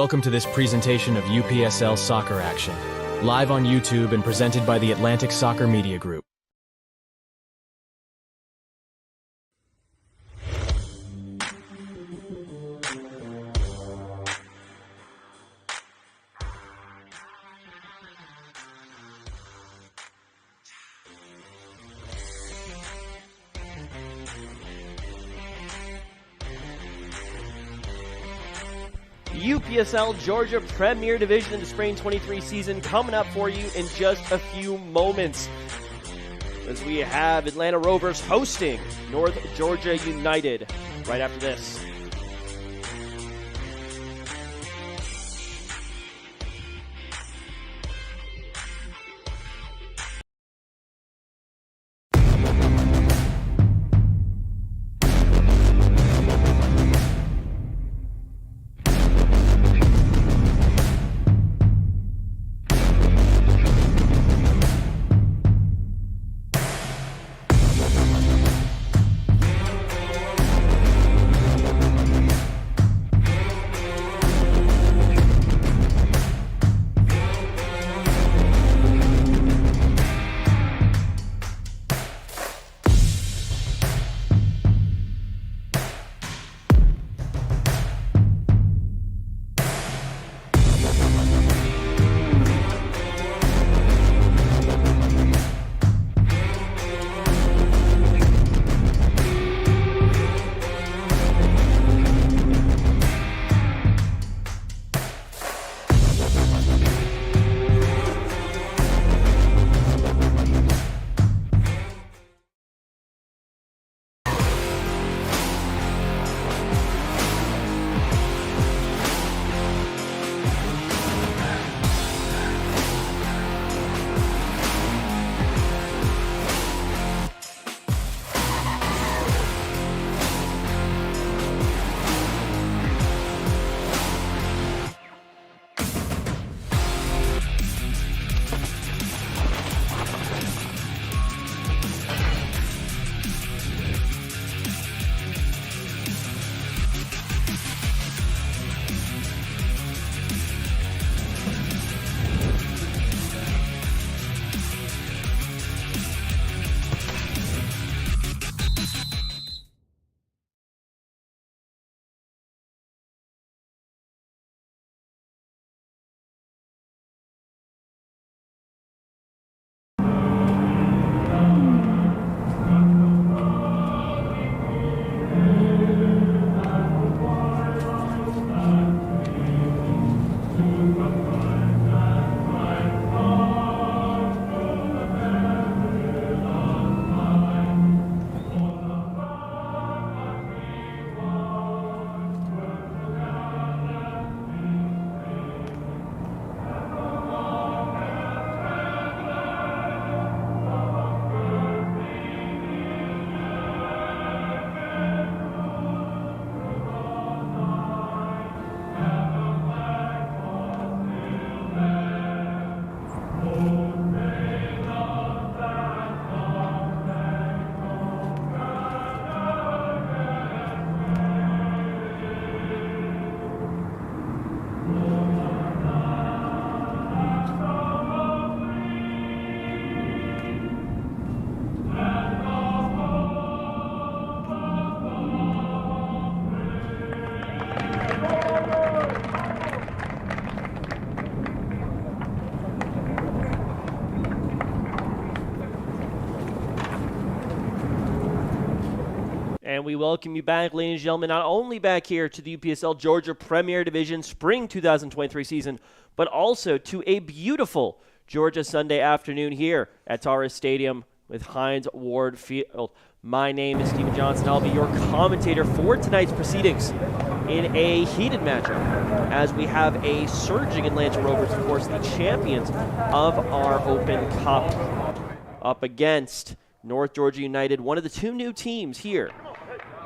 Welcome to this presentation of UPSL Soccer Action, live on YouTube and presented by the Atlantic Soccer Media Group. UPSL Georgia Premier Division in the Spring 23 season coming up for you in just a few moments, as we have Atlanta Rovers hosting North Georgia United right after this. And we welcome you back, ladies and gentlemen, not only back here to the UPSL Georgia Premier Division Spring 2023 season, but also to a beautiful Georgia Sunday afternoon here at Taurus Stadium with Hines Ward Field. My name is Stephen Johnson. I'll be your commentator for tonight's proceedings in a heated matchup, as we have a surging Atlanta Rovers, of course, the champions of our Open Cup, up against North Georgia United, one of the two new teams here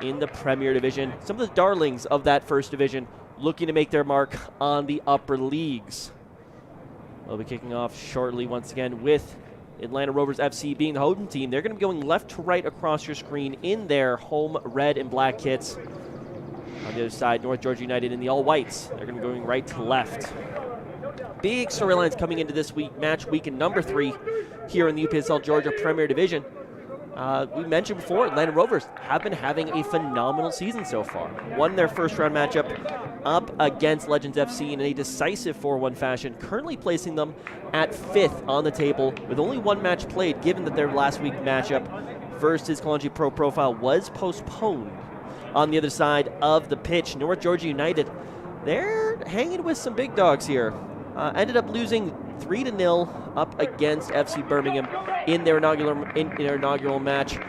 in the Premier Division. Some of the darlings of that first division looking to make their mark on the upper leagues. We'll be kicking off shortly once again with Atlanta Rovers FC being the home team. They're going to be going left to right across your screen in their home red and black kits. On the other side, North Georgia United in the all-whites. They're going to be going right to left. Big storylines coming into this week, match weekend number 3 here in the UPSL Georgia Premier Division. We mentioned before, Atlanta Rovers have been having a phenomenal season so far. Won their first-round matchup up against Legends FC in a decisive 4-1 fashion, currently placing them at 5th on the table with only one match played, given that their last week matchup versus Kalonji Pro Profile was postponed. On the other side of the pitch, North Georgia United, they're hanging with some big dogs here. Ended up losing 3-0 up against FC Birmingham in their inaugural match,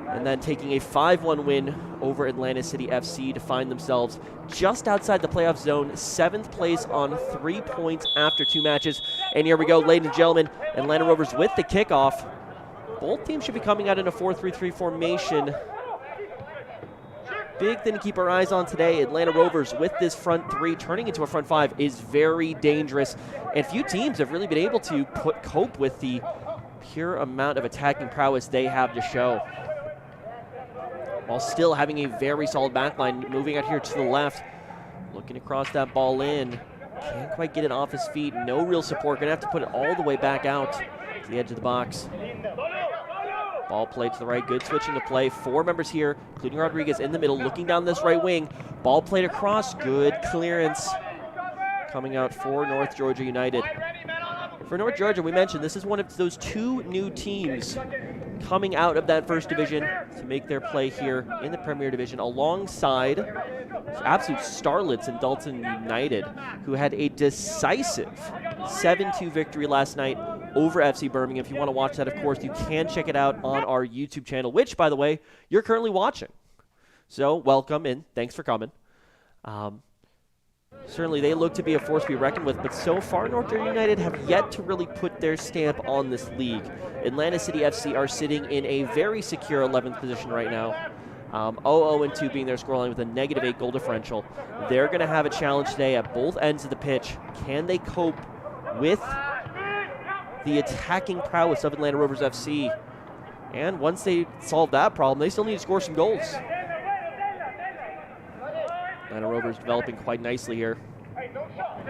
and then taking a 5-1 win over Atlanta City FC to find themselves just outside the playoff zone, 7th place on 3 points after 2 matches. And here we go, ladies and gentlemen, Atlanta Rovers with the kickoff. Both teams should be coming out in a 4-3-3 formation. Big thing to keep our eyes on today, Atlanta Rovers with this front 3 turning into a front 5 is very dangerous. And few teams have really been able to cope with the pure amount of attacking prowess they have to show, while still having a very solid backline. Moving out here to the left, looking across that ball in. Can't quite get it off his feet. No real support. Going to have to put it all the way back out to the edge of the box. Ball played to the right. Good switching to play. 4 members here, including Rodriguez in the middle, looking down this right wing. Ball played across. Good clearance coming out for North Georgia United. For North Georgia, we mentioned this is one of those 2 new teams coming out of that first division to make their play here in the Premier Division, alongside absolute starlets in Dalton United, who had a decisive 7-2 victory last night over FC Birmingham. If you want to watch that, of course, you can check it out on our YouTube channel, which, by the way, you're currently watching. So welcome and thanks for coming. Certainly they look to be a force to be reckoned with, but so far North Georgia United have yet to really put their stamp on this league. Atlanta City FC are sitting in a very secure 11th position right now. 0-2 being their scoreline with a -8 goal differential. They're going to have a challenge today at both ends of the pitch. Can they cope with the attacking prowess of Atlanta Rovers FC? And once they solve that problem, they still need to score some goals. Atlanta Rovers developing quite nicely here.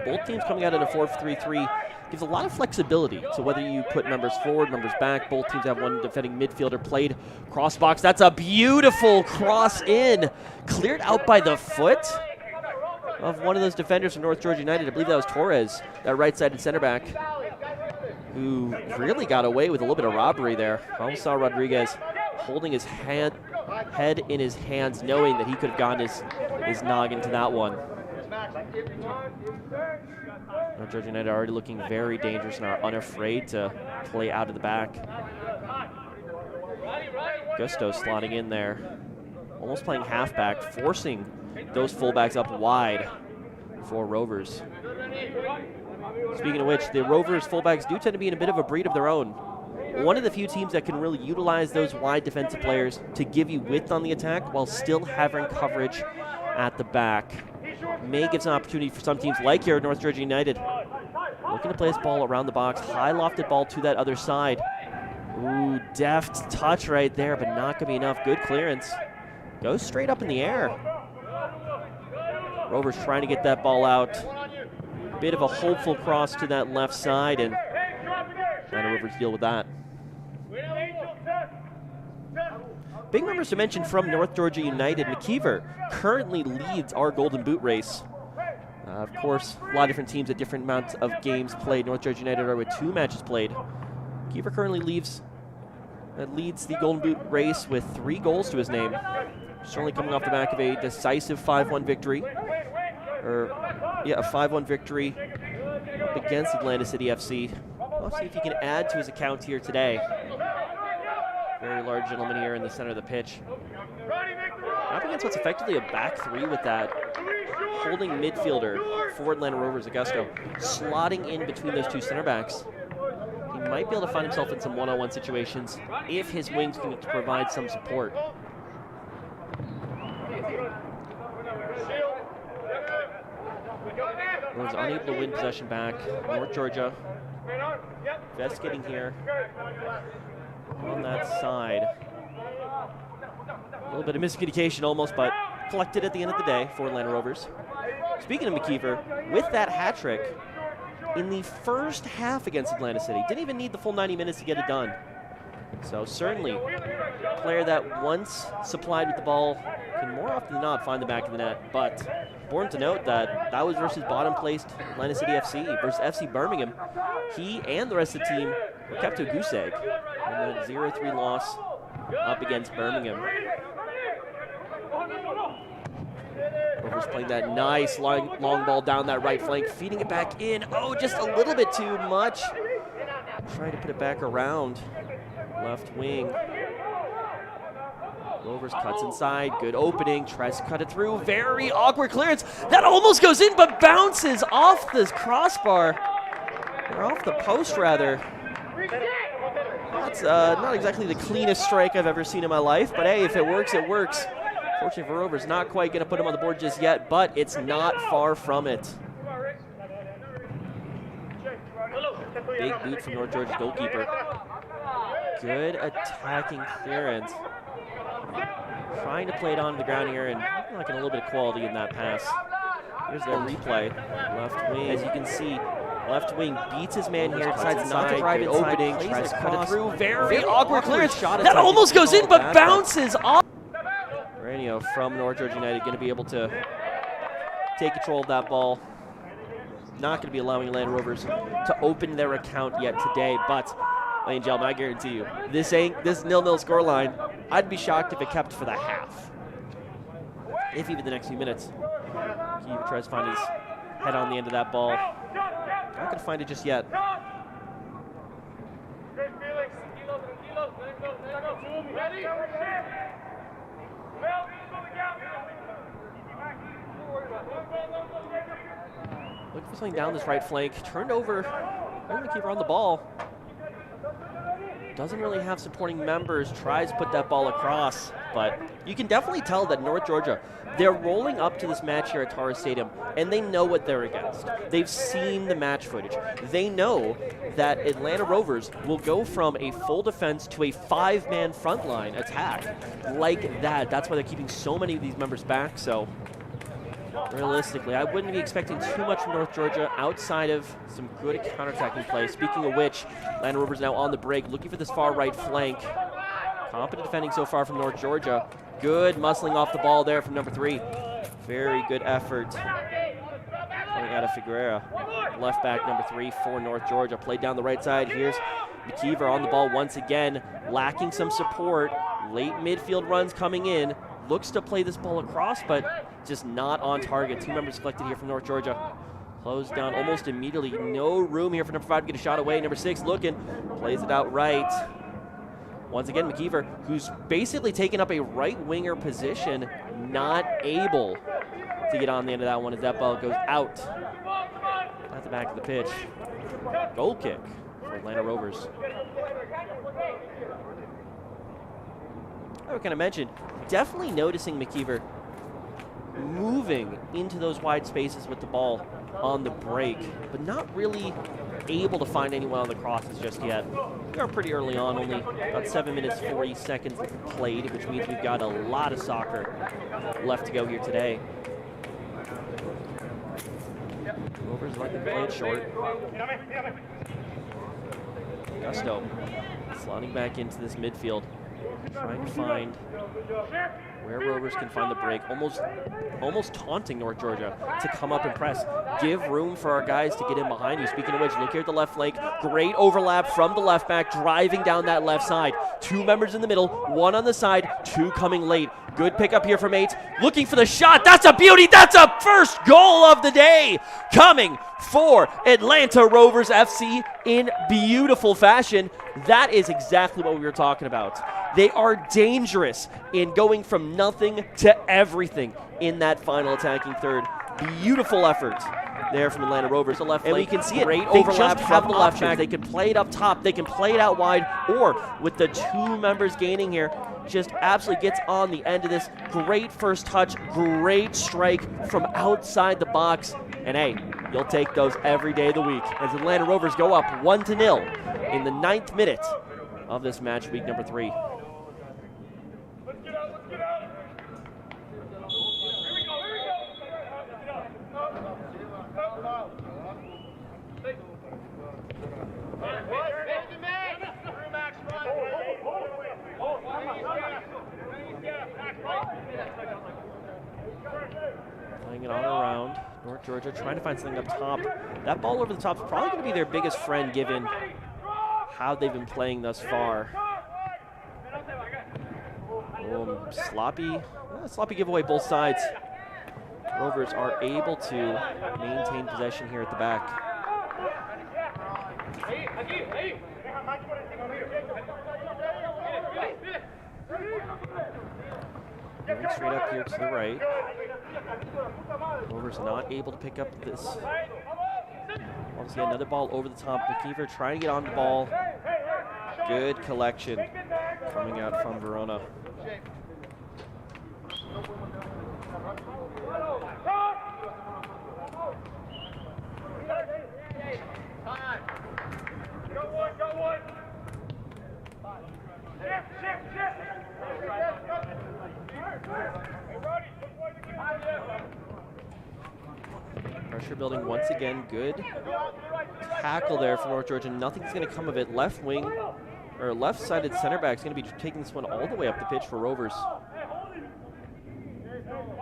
Both teams coming out in a 4-3-3 gives a lot of flexibility. So whether you put members forward, members back, both teams have one defending midfielder played cross box. That's a beautiful cross in, cleared out by the foot of one of those defenders from North Georgia United. I believe that was Torres, that right-sided center back, who really got away with a little bit of robbery there. I almost saw Rodriguez holding his head in his hands, knowing that he could have gotten his noggin to that one. North Georgia United already looking very dangerous and are unafraid to play out of the back. Gusto slotting in there, almost playing halfback, forcing those fullbacks up wide for Rovers. Speaking of which, the Rovers fullbacks do tend to be in a bit of a breed of their own. One of the few teams that can really utilize those wide defensive players to give you width on the attack while still having coverage at the back. May give some opportunity for some teams like here at North Georgia United. Looking to play this ball around the box. High lofted ball to that other side. Ooh, deft touch right there, but not going to be enough. Good clearance. Goes straight up in the air. Rovers trying to get that ball out. Bit of a hopeful cross to that left side, and Atlanta Rovers deal with that. Big numbers to mention from North Georgia United. McKeever currently leads our Golden Boot race. Of course, a lot of different teams at different amounts of games played. North Georgia United are with 2 matches played. McKeever currently leads the Golden Boot race with 3 goals to his name. Certainly coming off the back of a decisive 5-1 victory. A 5-1 victory up against Atlanta City FC. We'll see if he can add to his account here today. Very large gentleman here in the center of the pitch. Up against what's effectively a back 3 with that holding midfielder for Atlanta Rovers, Augusto, slotting in between those 2 center backs. He might be able to find himself in some one-on-one situations if his wings can provide some support. Was unable to win possession back. North Georgia investigating here on that side. A little bit of miscommunication almost, but collected at the end of the day for Atlanta Rovers. Speaking of McKeever, with that hat trick in the first half against Atlanta City, didn't even need the full 90 minutes to get it done. So certainly, a player that once supplied with the ball can more often than not find the back of the net. But important to note that that was versus bottom-placed Atlanta City FC versus FC Birmingham. He and the rest of the team were kept to a goose egg in a 0-3 loss up against Birmingham. Rovers playing that nice long ball down that right flank, feeding it back in. Oh, just a little bit too much. Trying to put it back around. Left wing. Rovers cuts inside. Good opening. Tries to cut it through. Very awkward clearance. That almost goes in, but bounces off this crossbar. Or off the post, rather. That's not exactly the cleanest strike I've ever seen in my life, but hey, if it works, it works. Fortunately for Rovers, not quite going to put him on the board just yet, but it's not far from it. Big boot from North Georgia's goalkeeper. Good attacking clearance. Trying to play it onto the ground here and lacking a little bit of quality in that pass. Here's their replay. Left wing, as you can see, left wing beats his man here, decides not to drive it opening, tries to cut it through. Very awkward clearance. That almost goes in, but bounces off. Ranio from North Georgia United going to be able to take control of that ball. Not going to be allowing Atlanta Rovers to open their account yet today, but ladies and gentlemen, I guarantee you, this 0-0 scoreline, I'd be shocked if it kept for the half. If even the next few minutes. He tries to find his head on the end of that ball. Not going to find it just yet. Looking for something down this right flank. Turned over. The keeper on the ball. Doesn't really have supporting members. Tries to put that ball across. But you can definitely tell that North Georgia, they're rolling up to this match here at Tara Stadium, and they know what they're against. They've seen the match footage. They know that Atlanta Rovers will go from a full defense to a 5-man frontline attack like that. That's why they're keeping so many of these members back. So realistically, I wouldn't be expecting too much from North Georgia outside of some good counterattacking play. Speaking of which, Atlanta Rovers now on the break, looking for this far right flank. Competent defending so far from North Georgia. Good muscling off the ball there from number 3. Very good effort coming out of Figueroa. Left back number 3 for North Georgia. Played down the right side. Here's McKeever on the ball once again. Lacking some support. Late midfield runs coming in. Looks to play this ball across, but just not on target. 2 members collected here from North Georgia. Closed down almost immediately. No room here for number 5 to get a shot away. Number 6 looking. Plays it out right. Once again, McKeever, who's basically taken up a right winger position, not able to get on the end of that one as that ball goes out at the back of the pitch. Goal kick for Atlanta Rovers. I kind of mentioned, definitely noticing McKeever moving into those wide spaces with the ball on the break, but not really able to find anyone on the crosses just yet. We are pretty early on, only about 7 minutes, 40 seconds played, which means we've got a lot of soccer left to go here today. Rovers like to play it short. Gusto sliding back into this midfield, trying to find where Rovers can find the break, almost taunting North Georgia to come up and press. Give room for our guys to get in behind you. Speaking of which, look here at the left flank. Great overlap from the left back, driving down that left side. 2 members in the middle, 1 on the side, 2 coming late. Good pickup here from 8. Looking for the shot. That's a beauty. That's a first goal of the day coming for Atlanta Rovers FC in beautiful fashion. That is exactly what we were talking about. They are dangerous in going from nothing to everything in that final attacking third. Beautiful effort there from Atlanta Rovers. The left flank, and we can see it. Great overlap from the left back. They can play it up top. They can play it out wide, or with the 2 members gaining here, just absolutely gets on the end of this. Great first touch, great strike from outside the box. And hey, you'll take those every day of the week as Atlanta Rovers go up 1-0 in the 9th minute of this match week number 3. Playing it on around. North Georgia trying to find something up top. That ball over the top is probably going to be their biggest friend given how they've been playing thus far. Sloppy giveaway both sides. Rovers are able to maintain possession here at the back. Moving straight up here to the right. Rovers not able to pick up this. Obviously another ball over the top. McKeever trying to get on the ball. Good collection coming out from Verona. Pressure building once again. Good tackle there for North Georgia. Nothing's going to come of it. Left wing, or left-sided center back is going to be taking this one all the way up the pitch for Rovers.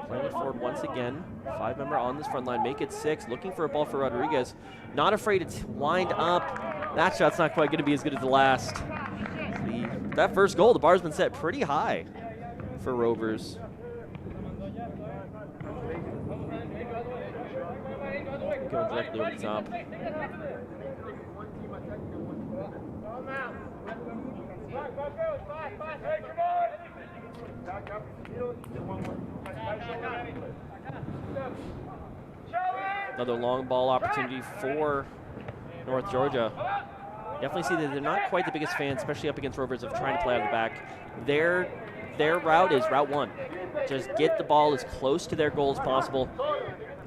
Playing it forward once again. 5-member on this front line. Make it 6. Looking for a ball for Rodriguez. Not afraid to wind up. That shot's not quite going to be as good as the last. That first goal, the bar's been set pretty high for Rovers. Going directly over the top. Another long ball opportunity for North Georgia. Definitely see that they're not quite the biggest fans, especially up against Rovers, of trying to play out of the back. Their route is route 1. Just get the ball as close to their goal as possible.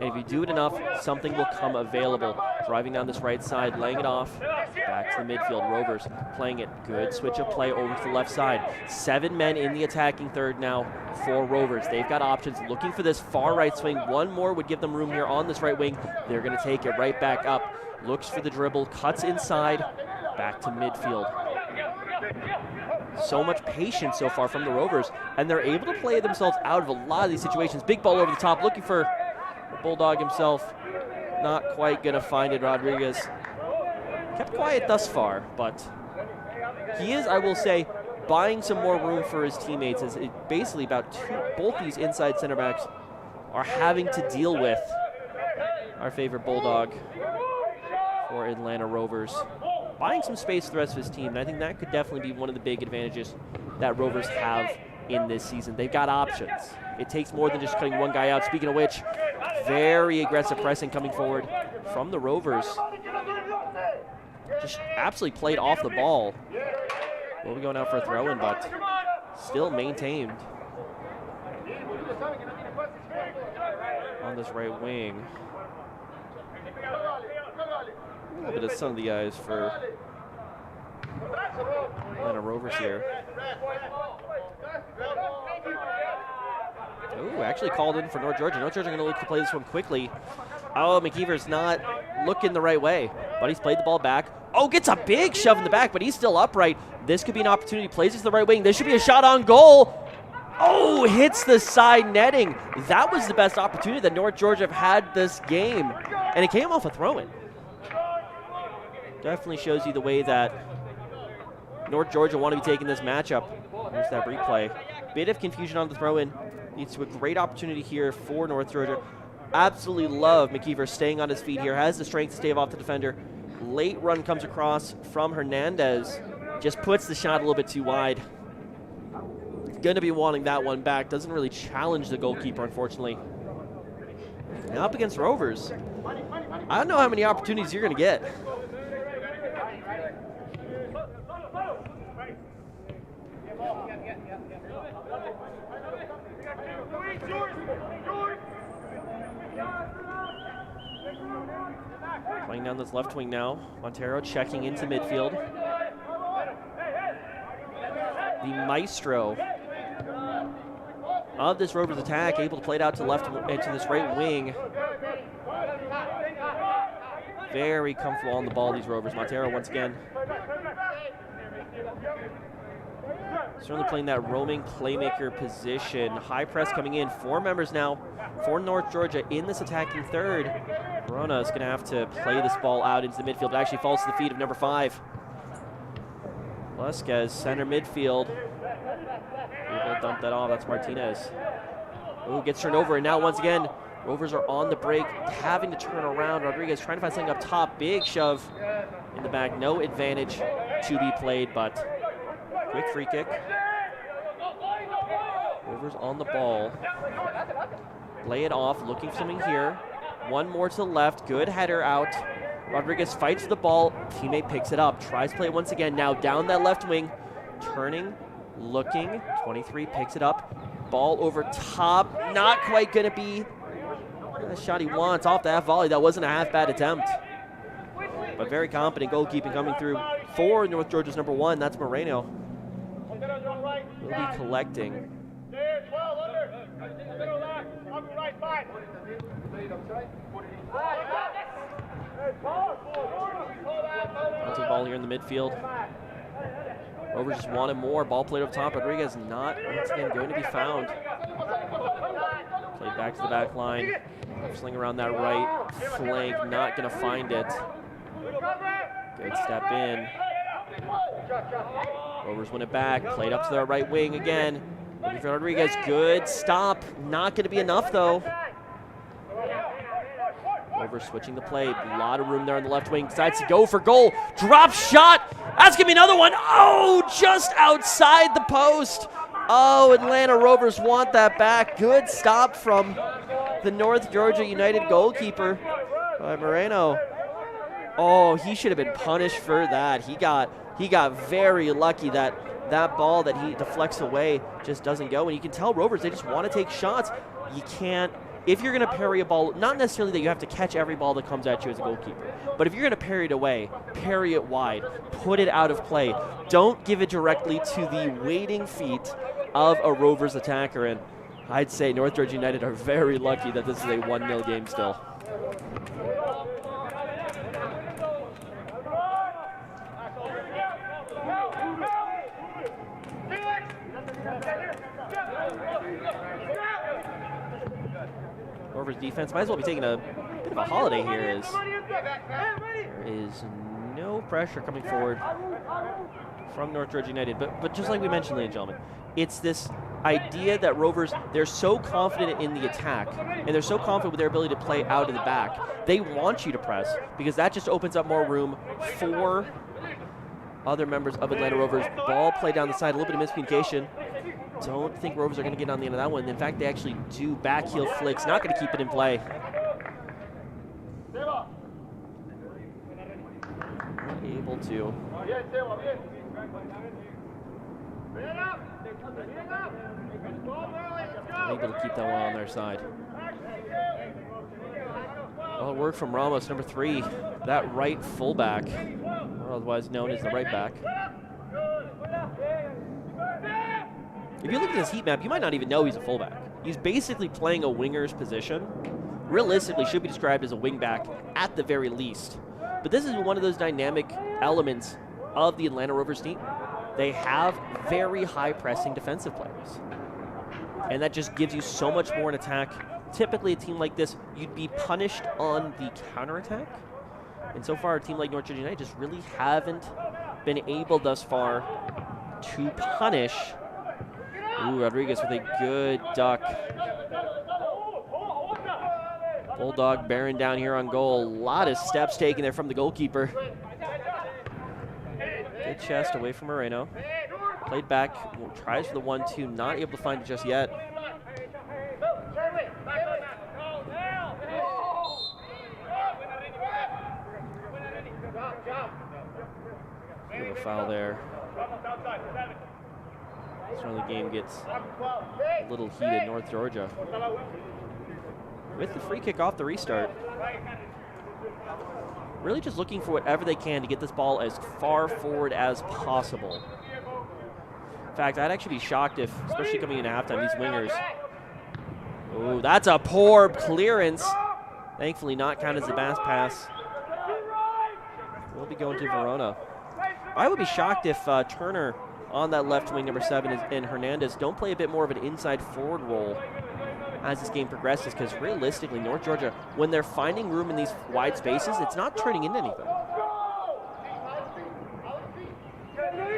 And if you do it enough, something will come available. Driving down this right side, laying it off. Back to the midfield. Rovers playing it. Good switch of play over to the left side. 7 men in the attacking third now for Rovers. They've got options. Looking for this far right swing. One more would give them room here on this right wing. They're going to take it right back up. Looks for the dribble. Cuts inside. Back to midfield. So much patience so far from the Rovers. And they're able to play themselves out of a lot of these situations. Big ball over the top. Looking for the Bulldog himself. Not quite going to find it. Rodriguez kept quiet thus far, but he is, I will say, buying some more room for his teammates, as it basically both these inside center backs are having to deal with our favorite Bulldog for Atlanta Rovers. Buying some space for the rest of his team, and I think that could definitely be one of the big advantages that Rovers have in this season. They've got options. It takes more than just cutting one guy out. Speaking of which, very aggressive pressing coming forward from the Rovers. Just absolutely played off the ball. We'll be going out for a throw-in, but still maintained on this right wing. A little bit of some of the guys for Atlanta Rovers here. Ooh, actually called in for North Georgia. North Georgia going to look to play this one quickly. Oh, McKeever's not looking the right way, but he's played the ball back. Oh, gets a big shove in the back, but he's still upright. This could be an opportunity. Plays it to the right wing. This should be a shot on goal. Oh, hits the side netting. That was the best opportunity that North Georgia have had this game, and it came off a throw-in. Definitely shows you the way that North Georgia want to be taking this matchup. There's that replay. Bit of confusion on the throw-in. Leads to a great opportunity here for North Georgia. Absolutely love McKeever staying on his feet here. Has the strength to stave off the defender. Late run comes across from Hernandez. Just puts the shot a little bit too wide. Going to be wanting that one back. Doesn't really challenge the goalkeeper, unfortunately. Now up against Rovers. I don't know how many opportunities you're going to get. Playing down this left wing now. Montero checking into midfield. The maestro of this Rovers attack, able to play it out to left into this right wing. very comfortable on the ball, these Rovers. Montero once again. Certainly playing that roaming playmaker position. High press coming in. 4 members now for North Georgia in this attacking third. Verona is going to have to play this ball out into the midfield. It actually falls to the feet of number 5. Vasquez, center midfield. Able to dump that off. That's Martinez. Ooh, gets turned over, and now once again, Rovers are on the break, having to turn around. Rodriguez trying to find something up top. Big shove in the back. No advantage to be played, but quick free kick. Rovers on the ball. Lay it off, looking for something here. One more to the left. Good header out. Rodriguez fights for the ball. Teammate picks it up. Tries to play it once again. Now down that left wing. Turning, looking. 23 picks it up. Ball over top. Not quite going to be the shot he wants off the half volley. That wasn't a half bad attempt. But very competent goalkeeping coming through for North Georgia's number 1. That's Moreno. Will be collecting. Bouncing ball here in the midfield. Rovers just wanted more. Ball played up top. Rodriguez not once again going to be found. Played back to the back line. Sling around that right flank. Not going to find it. Good step in. Rovers win it back. Played up to the right wing again. Looking for Rodriguez. Good stop. Not going to be enough though. Rovers switching the play. A lot of room there on the left wing. Decides to go for goal. Drop shot. That's going to be another one. Oh, just outside the post. Oh, Atlanta Rovers want that back. Good stop from the North Georgia United goalkeeper, Moreno. Oh, he should have been punished for that. He got very lucky that ball that he deflects away just doesn't go. And you can tell Rovers, they just want to take shots. You can't. If you're going to parry a ball, not necessarily that you have to catch every ball that comes at you as a goalkeeper, but if you're going to parry it away, parry it wide, put it out of play. Don't give it directly to the waiting feet of a Rovers attacker. And I'd say North Georgia United are very lucky that this is a 1-0 game still. Rovers defense might as well be taking a bit of a holiday here as there is no pressure coming forward from North Georgia United. But just like we mentioned, ladies and gentlemen, it's this idea that Rovers, they're so confident in the attack and they're so confident with their ability to play out of the back. They want you to press because that just opens up more room for other members of Atlanta Rovers. Ball played down the side, a little bit of miscommunication. Don't think Rovers are going to get on the end of that one. In fact, they actually do back heel flicks. Not going to keep it in play. Not able to. Able to keep that one on their side. Well, word from Ramos, number 3, that right fullback, otherwise known as the right back. If you look at his heat map, you might not even know he's a fullback. He's basically playing a winger's position. Realistically, should be described as a wingback at the very least. But this is one of those dynamic elements of the Atlanta Rovers team. They have very high pressing defensive players. And that just gives you so much more in attack. Typically, a team like this, you'd be punished on the counterattack. And so far, a team like North Georgia United just really haven't been able thus far to punish. Ooh, Rodriguez with a good duck. Bulldog bearing down here on goal. A lot of steps taken there from the goalkeeper. Good chest away from Moreno. Played back, tries for the 1-2, not able to find it just yet. Bit of a foul there. Certainly the game gets a little heated. North Georgia with the free kick off the restart. Really just looking for whatever they can to get this ball as far forward as possible. In fact, I'd actually be shocked if, especially coming into halftime, these wingers. Oh, that's a poor clearance. Thankfully not counted as a pass. going to Verona. I would be shocked if Turner on that left wing, number 7, and Hernandez don't play a bit more of an inside forward role as this game progresses, because realistically, North Georgia, when they're finding room in these wide spaces, it's not turning into anything.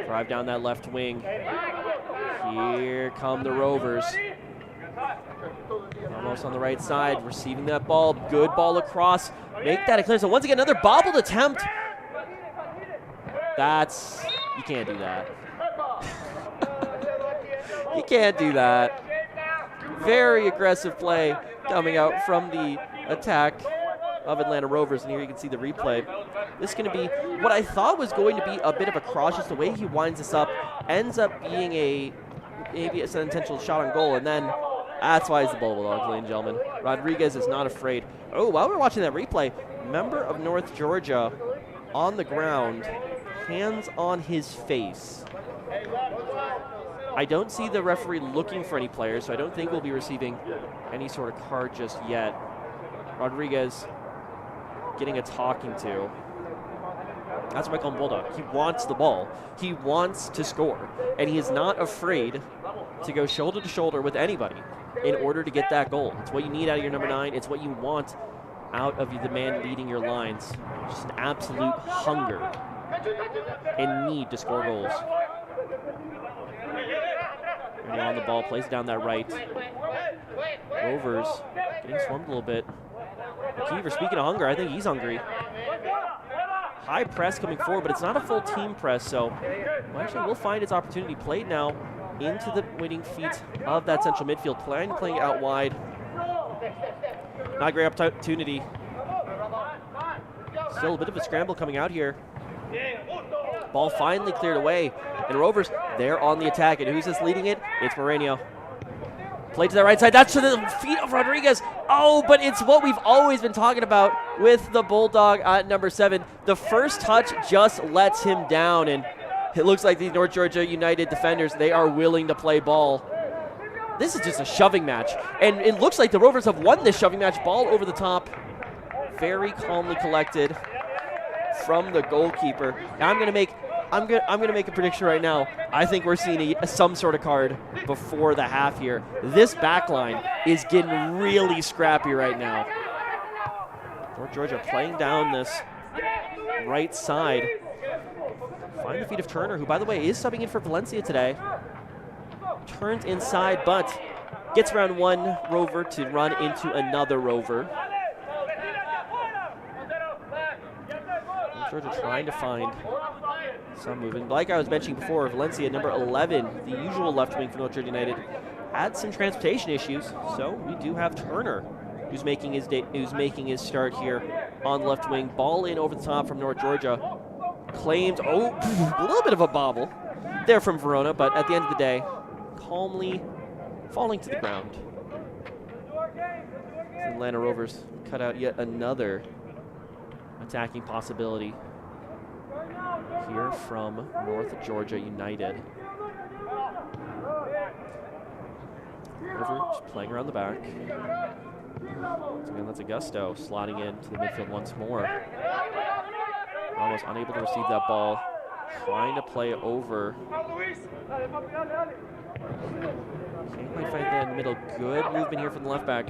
Drive down that left wing. Here come the Rovers. Almost on the right side, receiving that ball. Good ball across. Make that a clear. So once again, another bobbled attempt. You can't do that. You can't do that. Very aggressive play coming out from the attack of Atlanta Rovers, and here you can see the replay. This is going to be what I thought was going to be a bit of a cross. Just the way he winds this up ends up being maybe it's an intentional shot on goal, and then that's why it's the Bulldogs, ladies and gentlemen. Rodriguez is not afraid. Oh, while we're watching that replay, member of North Georgia on the ground, hands on his face. I don't see the referee looking for any players, so I don't think we'll be receiving any sort of card just yet. Rodriguez getting a talking to. That's why I call him Bulldog. He wants the ball. He wants to score. And he is not afraid to go shoulder to shoulder with anybody in order to get that goal. It's what you need out of your number 9. It's what you want out of the man leading your lines. Just an absolute hunger and need to score goals. And on the ball, plays down that right. Rovers getting swarmed a little bit. McKeever, speaking of hunger, I think he's hungry. High press coming forward, but it's not a full team press, so actually we'll find its opportunity. Played now into the waiting feet of that central midfield, playing out wide. Not a great opportunity. Still a bit of a scramble coming out here. Ball finally cleared away, and Rovers, they're on the attack, and who's this leading it? It's Moreno. Played to the right side. That's to the feet of Rodriguez. Oh, but it's what we've always been talking about with the Bulldog at number 7. The first touch just lets him down, and it looks like these North Georgia United defenders, they are willing to play ball. This is just a shoving match, and it looks like the Rovers have won this shoving match. Ball over the top. Very calmly collected from the goalkeeper. Now I'm gonna make a prediction right now. I think we're seeing some sort of card before the half here. This back line is getting really scrappy right now. North Georgia playing down this right side. Find the feet of Turner, who, by the way, is subbing in for Valencia today. Turns inside, but gets around one Rover to run into another Rover. North Georgia trying to find some movement. Like I was mentioning before, Valencia, number 11, the usual left wing for North Georgia United, had some transportation issues. So we do have Turner, who's making his start here on left wing. Ball in over the top from North Georgia. Claimed, a little bit of a bobble there from Verona, but at the end of the day, calmly falling to the ground. The Atlanta Rovers cut out yet another attacking possibility here from North Georgia United. Rover just playing around the back. So again, that's Augusto slotting into the midfield once more. Almost unable to receive that ball. Trying to play over. Can't quite find that in the middle. Good movement here from the left back.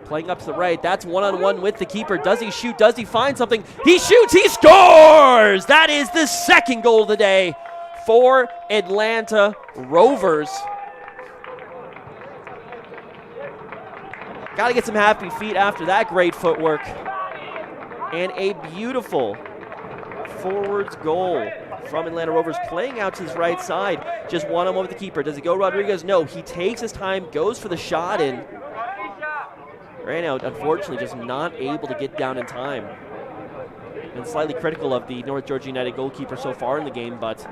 Playing up to the right. That's one-on-one with the keeper. Does he shoot? Does he find something? He shoots. He scores! That is the second goal of the day for Atlanta Rovers. Got to get some happy feet after that great footwork. And a beautiful forwards goal from Atlanta Rovers, playing out to his right side. Just one-on-one with the keeper. Does it go Rodriguez? No, he takes his time, goes for the shot, and ran out, unfortunately, just not able to get down in time. Been slightly critical of the North Georgia United goalkeeper so far in the game, but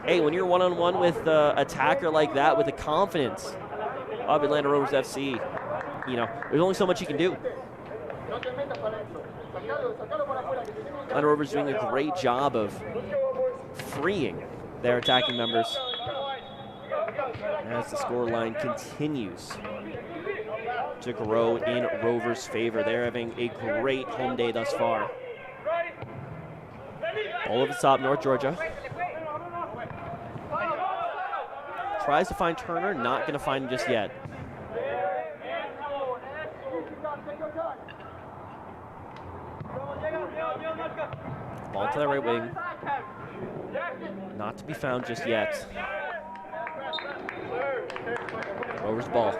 hey, when you're one-on-one with an attacker like that, with the confidence of Atlanta Rovers FC, you know, there's only so much you can do. Atlanta Rovers doing a great job of freeing their attacking members as the scoreline continues to grow in Rovers' favor. They're having a great home day thus far. All over the top, North Georgia. Tries to find Turner, not going to find him just yet. Ball to the right wing. Not to be found just yet. Rovers ball.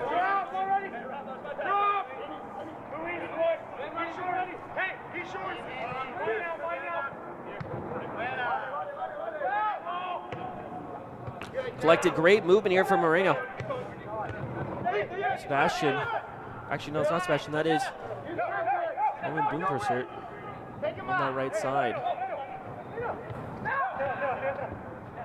Collected, great movement here from Moreno. Sebastian. Actually, no, it's not Sebastian. That is Owen Boompersert on that right side.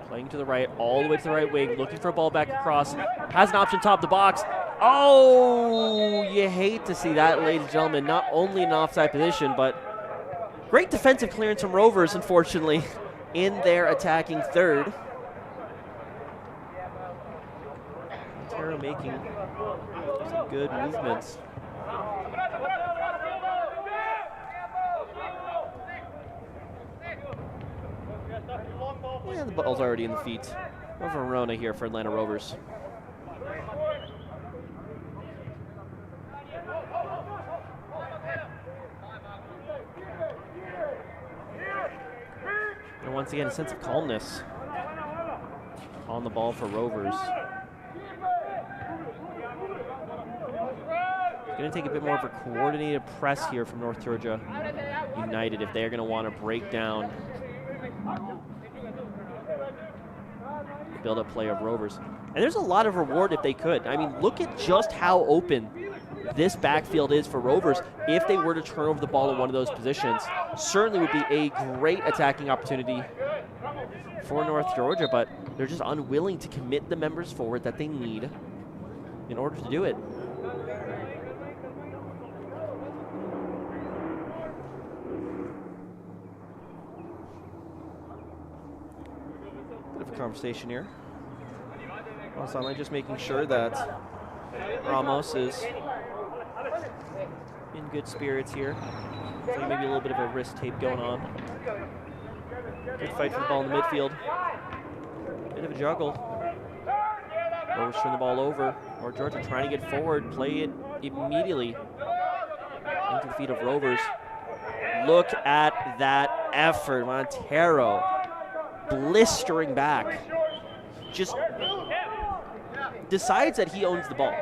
Playing to the right, all the way to the right wing, looking for a ball back across. Has an option top the box. Oh, you hate to see that, ladies and gentlemen. Not only an offside position, but great defensive clearance from Rovers, unfortunately, in their attacking third. Montero making some good movements. Yeah, the ball's already in the feet of Verona here for Atlanta Rovers. And once again, a sense of calmness on the ball for Rovers. It's going to take a bit more of a coordinated press here from North Georgia United if they're going to want to break down the build-up play of Rovers. And there's a lot of reward if they could. I mean, look at just how open this backfield is for Rovers. If they were to turn over the ball in one of those positions, certainly would be a great attacking opportunity for North Georgia, but they're just unwilling to commit the members forward that they need in order to do it. Bit of a conversation here. Also, just making sure that Ramos is in good spirits here. Looks like maybe a little bit of a wrist tape going on. Good fight for the ball in the midfield. Bit of a juggle. Rovers turn the ball over. North Georgia trying to get forward, play it immediately into the feet of Rovers. Look at that effort. Montero blistering back. Just decides that he owns the ball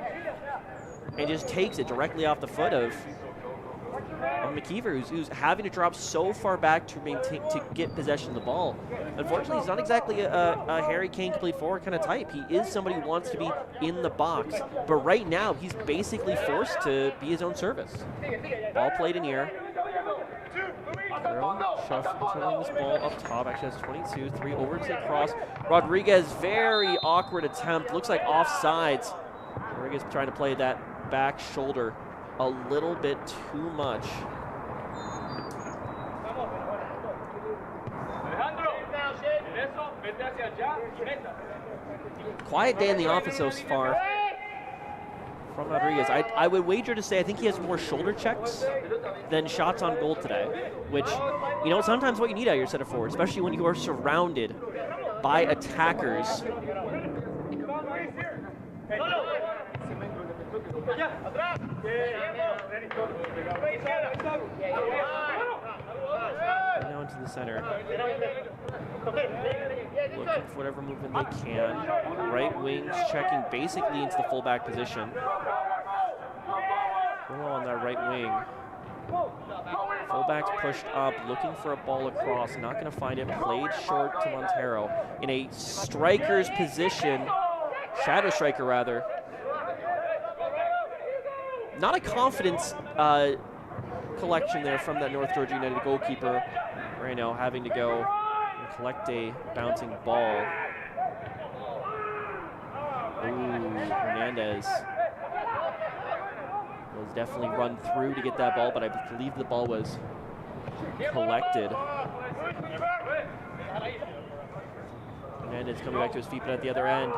and just takes it directly off the foot of McKeever, who's having to drop so far back to get possession of the ball. Unfortunately, he's not exactly a Harry Kane complete forward kind of type. He is somebody who wants to be in the box, but right now he's basically forced to be his own service. Ball played in here. Shuffling this ball up top. Actually has 22. 3 over to the cross. Rodriguez, very awkward attempt. Looks like offsides. Rodriguez trying to play that back shoulder a little bit too much. Quiet day in the office so far from Rodriguez. I would wager to say I think he has more shoulder checks than shots on goal today, which, you know, sometimes what you need out of your center forward, especially when you are surrounded by attackers. Now into the center. Looking for whatever movement they can. Right wings checking basically into the fullback position. On that right wing. Fullback's pushed up, looking for a ball across. Not going to find it. Played short to Montero in a striker's position. Shadow striker, rather. Not a confidence collection there from that North Georgia United goalkeeper. Right now having to go and collect a bouncing ball. Ooh, Hernandez was definitely run through to get that ball, but I believe the ball was collected. Hernandez coming back to his feet, but at the other end,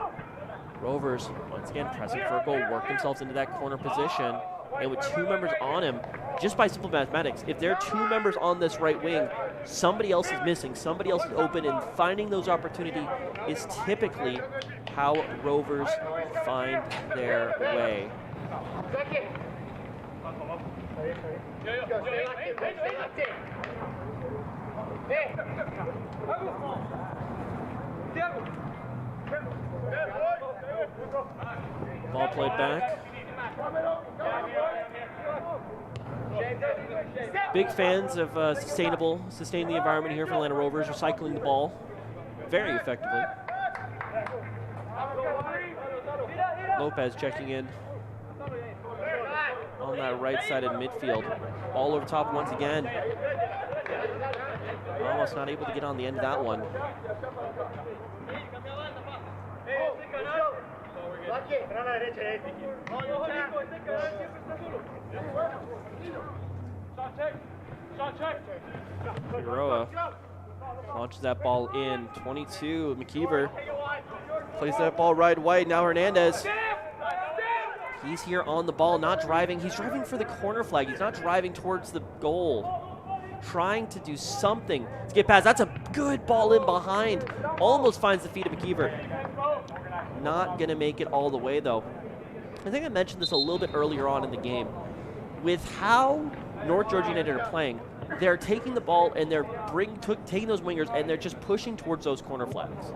Rovers once again pressing for a goal, work themselves into that corner position, and with 2 members on him, just by simple mathematics, if there are 2 members on this right wing, somebody else is missing, somebody else is open, and finding those opportunities is typically how Rovers find their way. Ball played back. Big fans of sustaining the environment here for Atlanta Rovers, recycling the ball very effectively. Lopez checking in on that right side of midfield. Ball over top once again. Almost not able to get on the end of that one. Figueroa launches that ball in. 22, McKeever plays that ball right wide. Now Hernandez. He's here on the ball, not driving. He's driving for the corner flag. He's not driving towards the goal. Trying to do something to get past. That's a good ball in behind. Almost finds the feet of McKeever. Not going to make it all the way, though. I think I mentioned this a little bit earlier on in the game. With how North Georgia United are playing, they're taking the ball and they're taking those wingers and they're just pushing towards those corner flags.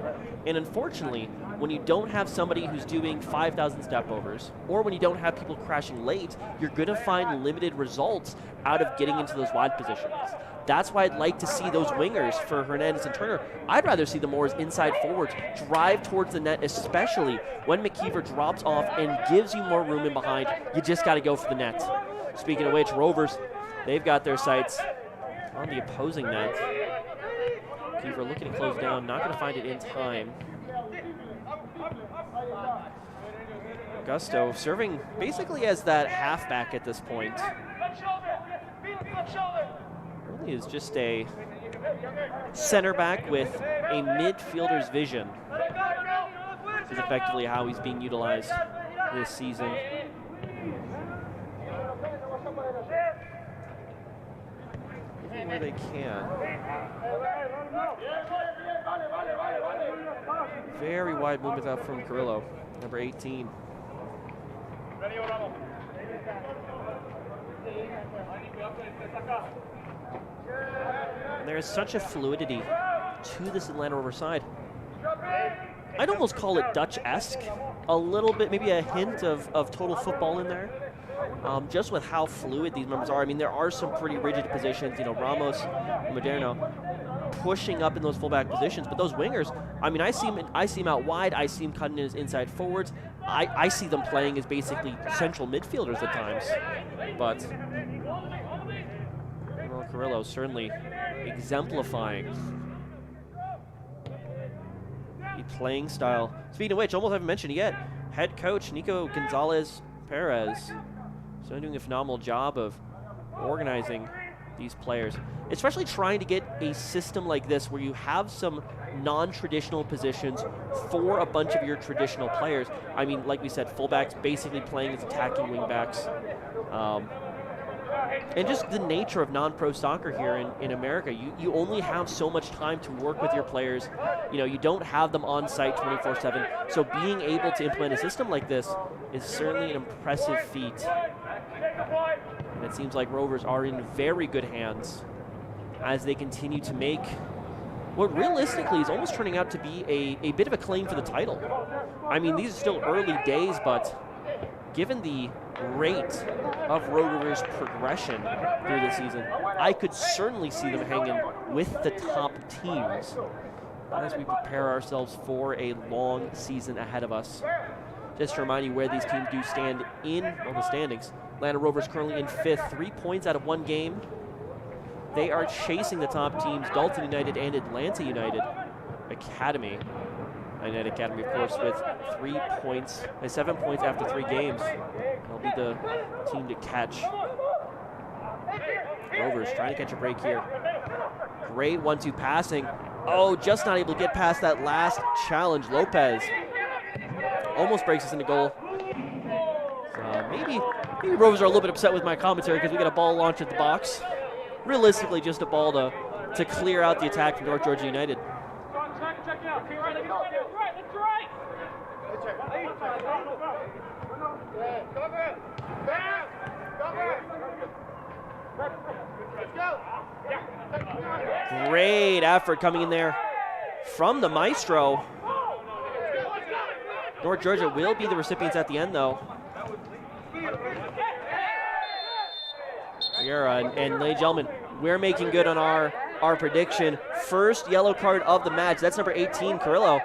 And unfortunately, when you don't have somebody who's doing 5,000 step overs, or when you don't have people crashing late, you're going to find limited results out of getting into those wide positions. That's why I'd like to see those wingers for Hernandez and Turner. I'd rather see them more as inside forwards, drive towards the net, especially when McKeever drops off and gives you more room in behind. You just got to go for the net. Speaking of which, Rovers, they've got their sights on the opposing net. McKeever looking to close down, not going to find it in time. Augusto serving basically as that halfback at this point. Really is just a center back with a midfielder's vision. This is effectively how he's being utilized this season. Where they can. Very wide movement out from Carrillo, number 18. And there is such a fluidity to this Atlanta Rovers side. I'd almost call it Dutch-esque, a little bit, maybe a hint of total football in there. Just with how fluid these members are. I mean, there are some pretty rigid positions, you know, Ramos and Moderno pushing up in those fullback positions, but those wingers, I mean, I see them out wide, I see them cutting in as inside forwards, I see them playing as basically central midfielders at times, but Carrillo certainly exemplifying the playing style. Speaking of which, almost haven't mentioned it yet, head coach Nico Gonzalez Perez. So doing a phenomenal job of organizing these players, especially trying to get a system like this where you have some non-traditional positions for a bunch of your traditional players. I mean, like we said, fullbacks basically playing as attacking wingbacks. And just the nature of non-pro soccer here in America, you only have so much time to work with your players. You know, you don't have them on site 24/7. So being able to implement a system like this is certainly an impressive feat. And it seems like Rovers are in very good hands as they continue to make what realistically is almost turning out to be a bit of a claim for the title. I mean, these are still early days, but given the rate of Rovers' progression through the season, I could certainly see them hanging with the top teams as we prepare ourselves for a long season ahead of us. Just to remind you where these teams do stand on the standings. Atlanta Rovers currently in 5th, 3 points out of 1 game. They are chasing the top teams, Dalton United and Atlanta United Academy. United Academy, of course, with 3 points, 7 points after 3 games. They'll be the team to catch. Rovers trying to catch a break here. Great 1-2 passing. Oh, just not able to get past that last challenge. Lopez almost breaks us into goal. So maybe Rovers are a little bit upset with my commentary because we got a ball launch at the box. Realistically, just a ball to to clear out the attack from North Georgia United. Great effort coming in there from the maestro. North Georgia will be the recipients at the end, though. And ladies and gentlemen, we're making good on our prediction. First yellow card of the match. That's number 18, Carrillo,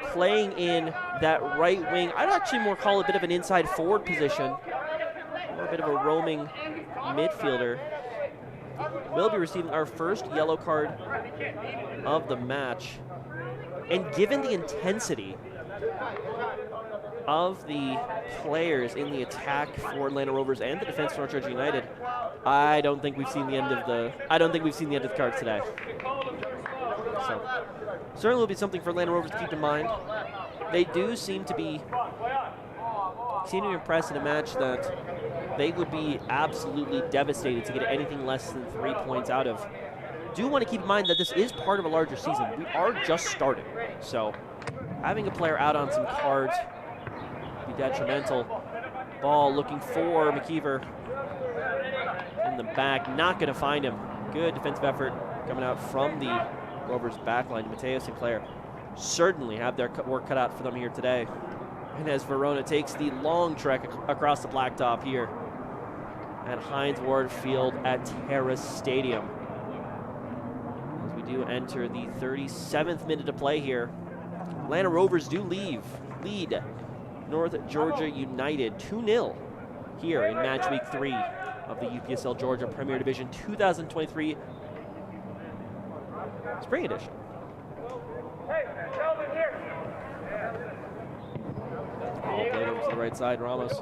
playing in that right wing. I'd actually more call it a bit of an inside forward position, or a bit of a roaming midfielder. Will be receiving our first yellow card of the match. And given the intensity of the players in the attack for Atlanta Rovers and the defense for North Georgia United, I don't think we've seen the end of the cards today. So certainly will be something for Atlanta Rovers to keep in mind. They do seem to impress in a match that they would be absolutely devastated to get anything less than 3 points out of. Do want to keep in mind that this is part of a larger season. We are just starting, so having a player out on some cards would be detrimental. Ball looking for McKeever in the back, not going to find him. Good defensive effort coming out from the Rovers backline. Mateo Sinclair certainly have their work cut out for them here today. And as Verona takes the long trek across the blacktop here at Heinz Ward Field at Terrace Stadium. As we do enter the 37th minute of play here, Atlanta Rovers do lead North Georgia United 2-0 here in match week 3 of the UPSL Georgia Premier Division 2023 Spring Edition. Ball played over to the right side, Ramos.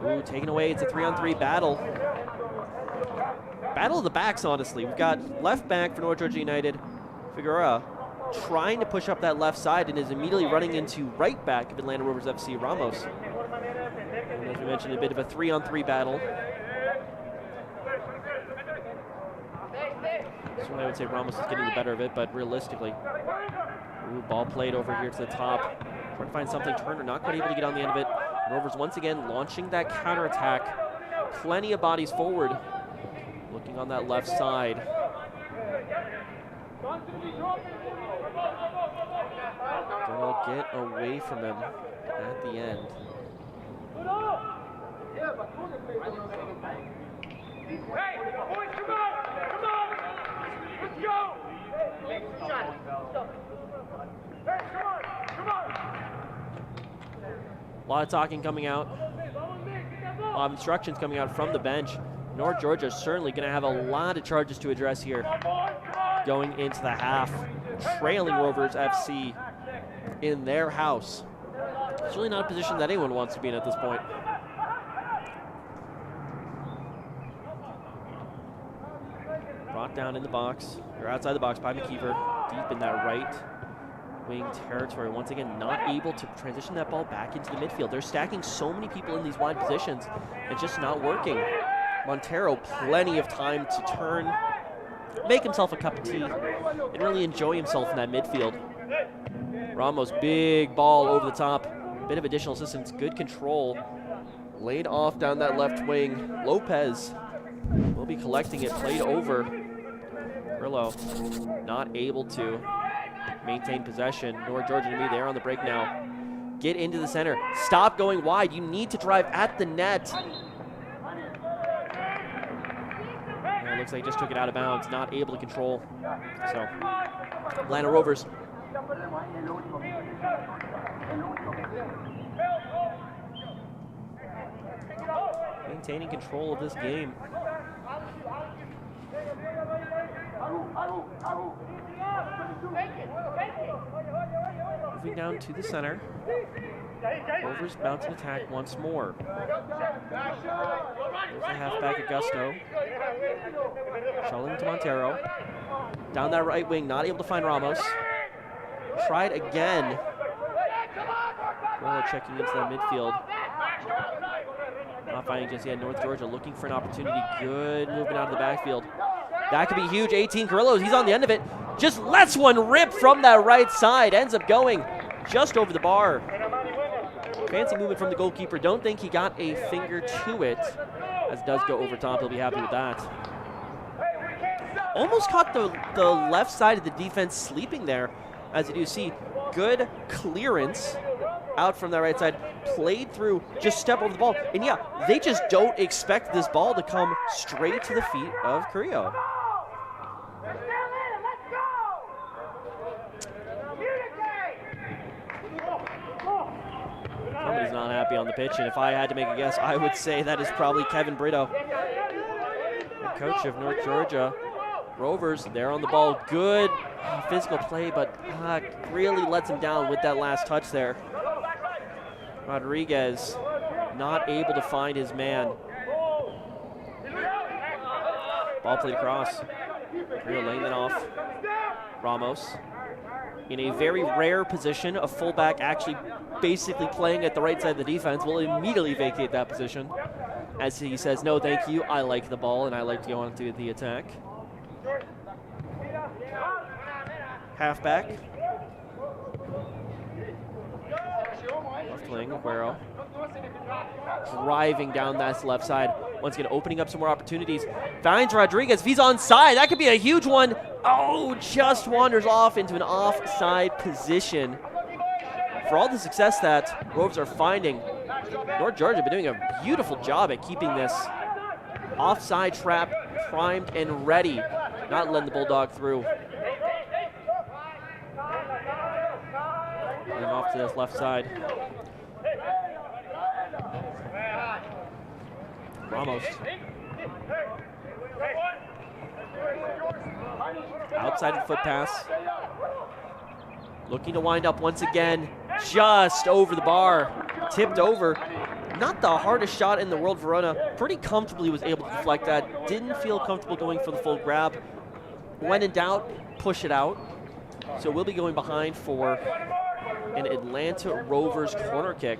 Ooh, taken away. It's a 3-on-3 battle. Battle of the backs, honestly. We've got left back for North Georgia United, Figueroa, trying to push up that left side and is immediately running into right back of Atlanta Rovers FC, Ramos. And as we mentioned, a bit of a 3-on-3 battle. So I would say Ramos is getting the better of it, but realistically, ooh, ball played over here to the top. Trying to find something. Turner not quite able to get on the end of it. Rovers once again launching that counterattack. Plenty of bodies forward. Looking on that left side. They'll get away from him at the end. Hey, boys, come on! Let's go! Hey, come on! A lot of talking coming out. A lot of instructions coming out from the bench. North Georgia is certainly going to have a lot of charges to address here going into the half. Trailing Rovers FC in their house. It's really not a position that anyone wants to be in at this point. Brought down in the box, or outside the box by McKeever, deep in that right wing territory. Once again, not able to transition that ball back into the midfield. They're stacking so many people in these wide positions. It's just not working. Montero, plenty of time to turn, make himself a cup of tea, and really enjoy himself in that midfield. Ramos, big ball over the top. Bit of additional assistance, good control. Laid off down that left wing. Lopez will be collecting it, played over. Grillo not able to maintain possession. North Georgia to be there on the break now. Get into the center. Stop going wide. You need to drive at the net. And it looks like he just took it out of bounds. Not able to control. So, Atlanta Rovers. Maintaining control of this game. Moving down to the center. Rovers mounting attack once more. There's the halfback Augusto. Shuttling to Montero. Down that right wing, not able to find Ramos. Tried again. Grillo checking into that midfield. Not finding just yet. North Georgia looking for an opportunity. Good movement out of the backfield. That could be huge. 18 Carrillos, he's on the end of it. Just lets one rip from that right side. Ends up going just over the bar. Fancy movement from the goalkeeper. Don't think he got a finger to it. As it does go over top, he'll be happy with that. Almost caught the left side of the defense sleeping there. As you do see, good clearance out from that right side. Played through, just step over the ball. And yeah, they just don't expect this ball to come straight to the feet of Carrillo. Somebody's not happy on the pitch, and if I had to make a guess, I would say that is probably Kevin Brito, the coach of North Georgia Rovers. They're on the ball. Good physical play, but really lets him down with that last touch there. Rodriguez not able to find his man. Ball played across. Carrillo laying that off. Ramos in a very rare position, a fullback actually basically playing at the right side of the defense, will immediately vacate that position as he says, no thank you, I like the ball and I like to go on to the attack. Halfback. Left wing, Aguero. Driving down that left side. Once again, opening up some more opportunities. Finds Rodriguez. If he's onside, that could be a huge one. Oh, just wanders off into an offside position. For all the success that Rovers are finding, North Georgia have been doing a beautiful job at keeping this offside trap primed and ready. Not letting the Bulldog through. Going off to this left side. Ramos. Outside foot pass. Looking to wind up once again. Just over the bar. Tipped over. Not the hardest shot in the world. Verona pretty comfortably was able to deflect that. Didn't feel comfortable going for the full grab. When in doubt, push it out. So we'll be going behind for an Atlanta Rovers corner kick.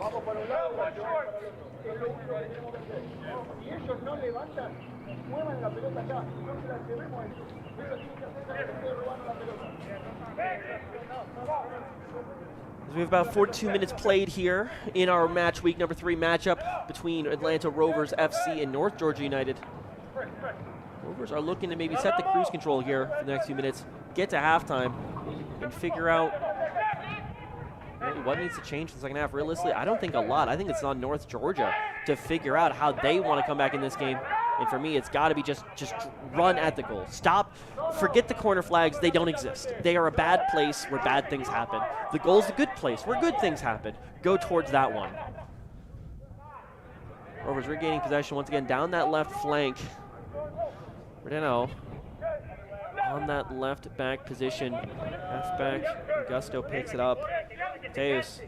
We have about 42 minutes played here in our match week number 3 matchup between Atlanta Rovers FC and North Georgia United. Rovers are looking to maybe set the cruise control here for the next few minutes, get to halftime, and figure out what needs to change in the second half. Realistically, I don't think a lot. I think it's on North Georgia to figure out how they want to come back in this game. And for me, it's got to be just run at the goal. Stop. Forget the corner flags. They don't exist. They are a bad place where bad things happen. The goal's a good place where good things happen. Go towards that one. Rovers regaining possession once again down that left flank. Rodeno on that left back position. Halfback. Augusto picks it up. Teus.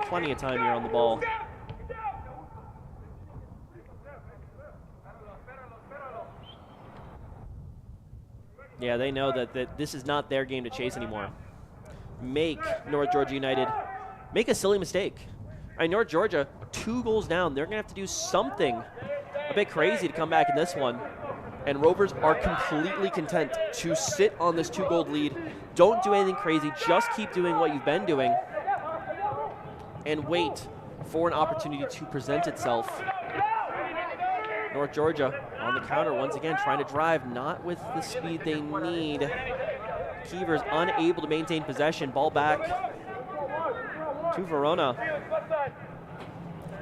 Plenty of time here on the ball. Yeah, they know that this is not their game to chase anymore. Make North Georgia United make a silly mistake. I mean, North Georgia, 2 goals down. They're going to have to do something a bit crazy to come back in this one. And Rovers are completely content to sit on this 2-goal lead. Don't do anything crazy. Just keep doing what you've been doing. And wait for an opportunity to present itself. North Georgia on the counter once again, trying to drive, not with the speed they need. Keevers unable to maintain possession. Ball back to Verona.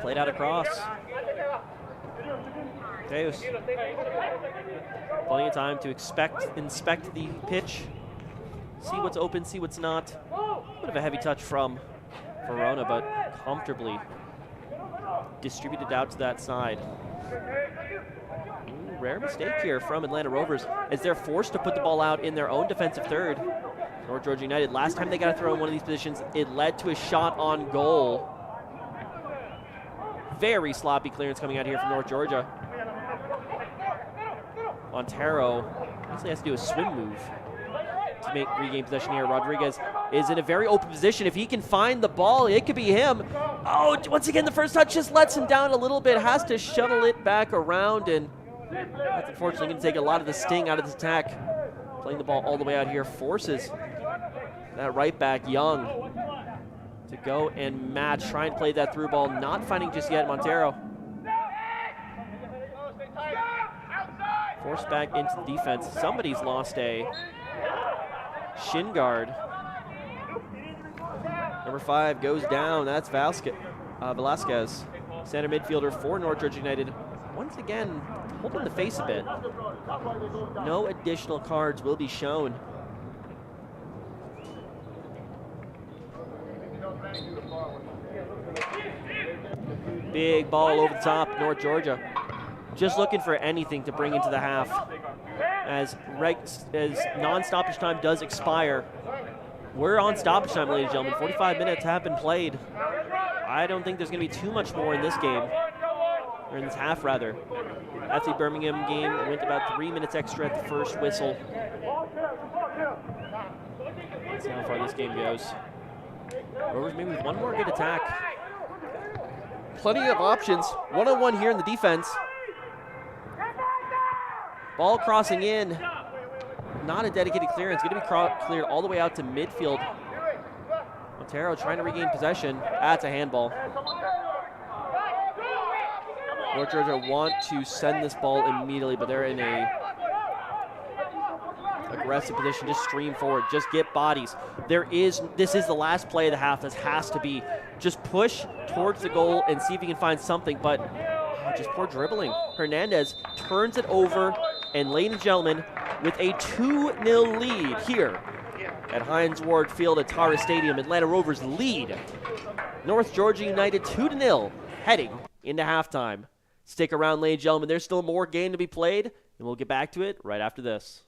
Played out across. Teus. Plenty of time to inspect the pitch. See what's open, see what's not. Bit of a heavy touch from Verona, but comfortably distributed out to that side. Ooh, rare mistake here from Atlanta Rovers as they're forced to put the ball out in their own defensive third. North Georgia United, last time they got to throw in one of these positions, it led to a shot on goal. Very sloppy clearance coming out here from North Georgia. Montero actually has to do a swim move to regain possession here. Rodriguez is in a very open position. If he can find the ball, it could be him. Oh, once again, the first touch just lets him down a little bit. Has to shuttle it back around, and that's unfortunately going to take a lot of the sting out of this attack. Playing the ball all the way out here forces that right back, Young, to go and match, trying to play that through ball, not finding just yet Montero. Forced back into the defense. Somebody's lost a shin guard. Number 5 goes down. That's Velasquez, center midfielder for North Georgia United. Once again, holding the face a bit. No additional cards will be shown. Big ball over the top, North Georgia. Just looking for anything to bring into the half. As non-stoppage time does expire. We're on stoppage time, ladies and gentlemen. 45 minutes have been played. I don't think there's going to be too much more in this game. Or in this half, rather. FC Birmingham game went about 3 minutes extra at the first whistle. Let's see how far this game goes. Rovers maybe with one more good attack. Plenty of options. One-on-one here in the defense. Ball crossing in. Not a dedicated clearance. Going to be cleared all the way out to midfield. Montero trying to regain possession. That's a handball. North Georgia want to send this ball immediately, but they're in a aggressive position. Just stream forward. Just get bodies. This is the last play of the half. This has to be. Just push towards the goal and see if you can find something, but just poor dribbling. Hernandez turns it over, and ladies and gentlemen, with a 2-0 lead here at Heinz Ward Field at Tara Stadium, Atlanta Rovers lead North Georgia United 2-0 heading into halftime. Stick around, ladies and gentlemen. There's still more game to be played, and we'll get back to it right after this.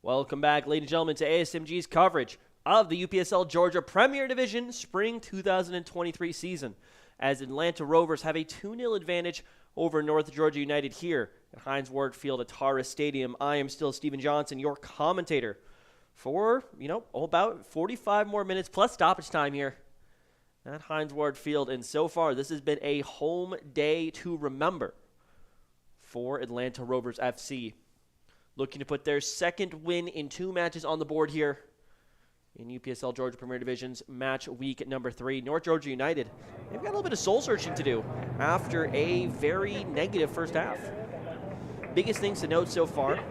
Welcome back, ladies and gentlemen, to ASMG's coverage of the UPSL Georgia Premier Division Spring 2023 season, as Atlanta Rovers have a 2-0 advantage over North Georgia United here at Heinz Ward Field at Taurus Stadium. I am still Stephen Johnson, your commentator, for, about 45 more minutes plus stoppage time here at Heinz Ward Field. And so far, this has been a home day to remember for Atlanta Rovers FC. Looking to put their second win in 2 matches on the board here in UPSL Georgia Premier Division's match week number 3. North Georgia United, they've got a little bit of soul searching to do after a very negative first half. Biggest things to note so far,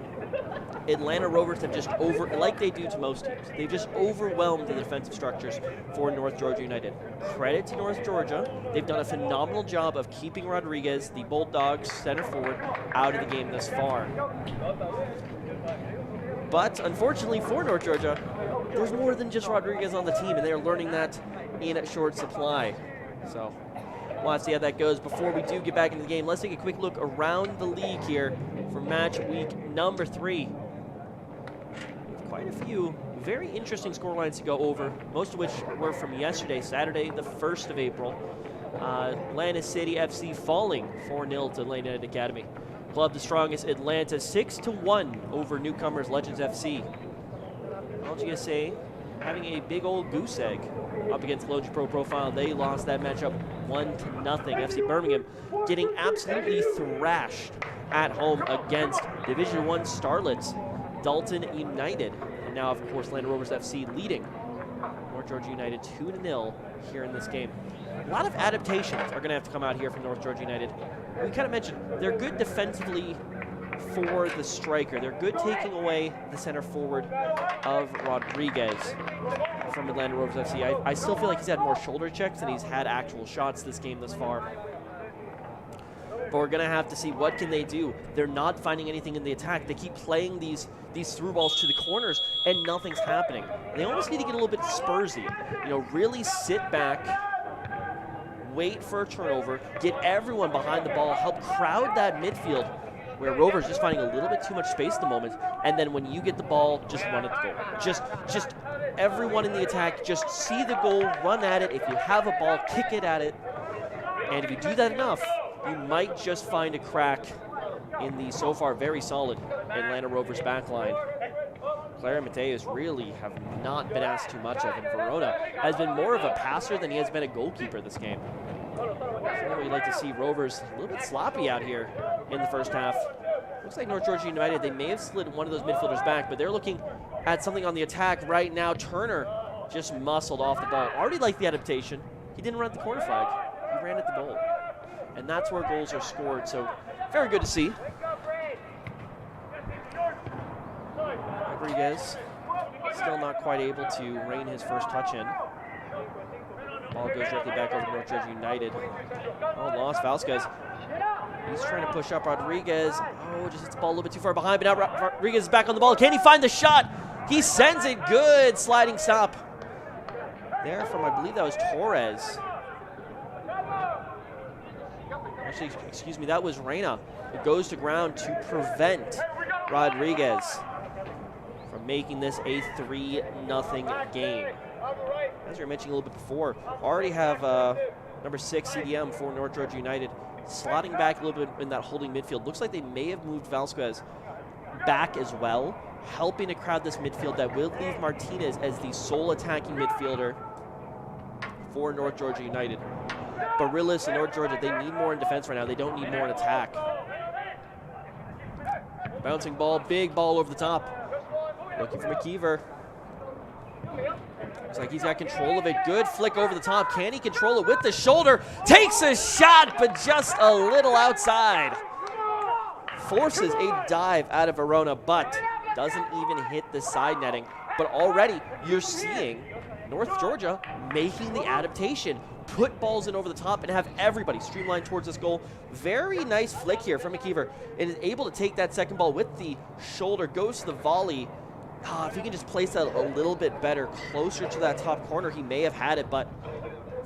Atlanta Rovers have just like they do to most teams, they've just overwhelmed the defensive structures for North Georgia United. Credit to North Georgia, they've done a phenomenal job of keeping Rodriguez, the Bulldogs center forward, out of the game thus far. But unfortunately for North Georgia, there's more than just Rodriguez on the team, and they're learning that in short supply. So we'll have to see how that goes. Before we do get back into the game, let's take a quick look around the league here for match week number 3. Quite a few very interesting scorelines to go over, most of which were from yesterday, Saturday, the 1st of April. Atlanta City FC falling 4-0 to Atlanta United Academy. Club the strongest, Atlanta 6-1 over newcomers Legends FC. LGSA having a big old goose egg up against Logi Pro Profile. They lost that matchup 1-0. FC Birmingham getting absolutely thrashed at home against Division 1 starlets Dalton United. And now, of course, Atlanta Rovers FC leading North Georgia United 2-0 here in this game. A lot of adaptations are going to have to come out here from North Georgia United. We kind of mentioned they're good defensively for the striker. They're good taking away the center forward of Rodriguez from Atlanta Rovers FC. I still feel like he's had more shoulder checks than he's had actual shots this game thus far. But we're going to have to see what can they do. They're not finding anything in the attack. They keep playing these through balls to the corners, and nothing's happening. They almost need to get a little bit Spursy. Really sit back, wait for a turnover, get everyone behind the ball, help crowd that midfield, where Rovers just finding a little bit too much space at the moment, and then when you get the ball, just run at the goal. Just everyone in the attack, just see the goal, run at it. If you have a ball, kick it at it. And if you do that enough, you might just find a crack in the so far very solid Atlanta Rovers backline. Claire and Mateus really have not been asked too much of, and Verona has been more of a passer than he has been a goalkeeper this game. So we'd like to see Rovers a little bit sloppy out here in the first half. Looks like North Georgia United, they may have slid one of those midfielders back, but they're looking at something on the attack right now. Turner just muscled off the ball. Already liked the adaptation. He didn't run at the corner flag. He ran at the goal. And that's where goals are scored, so very good to see. Rodriguez still not quite able to rein his first touch in. Ball goes directly back over to North Georgia United. Oh, lost Vasquez. He's trying to push up Rodriguez. Oh, just hits the ball a little bit too far behind, but now Rodriguez is back on the ball. Can he find the shot? He sends it good. Sliding stop there from, I believe that was Torres. Actually, excuse me, that was Reyna. It goes to ground to prevent Rodriguez from making this a 3-0 game. As we were mentioning a little bit before, already have number 6 CDM for North Georgia United slotting back a little bit in that holding midfield. Looks like they may have moved Vasquez back as well, helping to crowd this midfield that will leave Martinez as the sole attacking midfielder for North Georgia United. But realistically, North Georgia, they need more in defense right now. They don't need more in attack. Bouncing ball, big ball over the top. Looking for McKeever. Looks like he's got control of it. Good flick over the top. Can he control it with the shoulder? Takes a shot, but just a little outside. Forces a dive out of Verona, but doesn't even hit the side netting. But already, you're seeing North Georgia making the adaptation. Put balls in over the top and have everybody streamline towards this goal. Very nice flick here from McKeever. And is able to take that second ball with the shoulder. Goes to the volley. If he can just place that a little bit better, closer to that top corner, he may have had it, but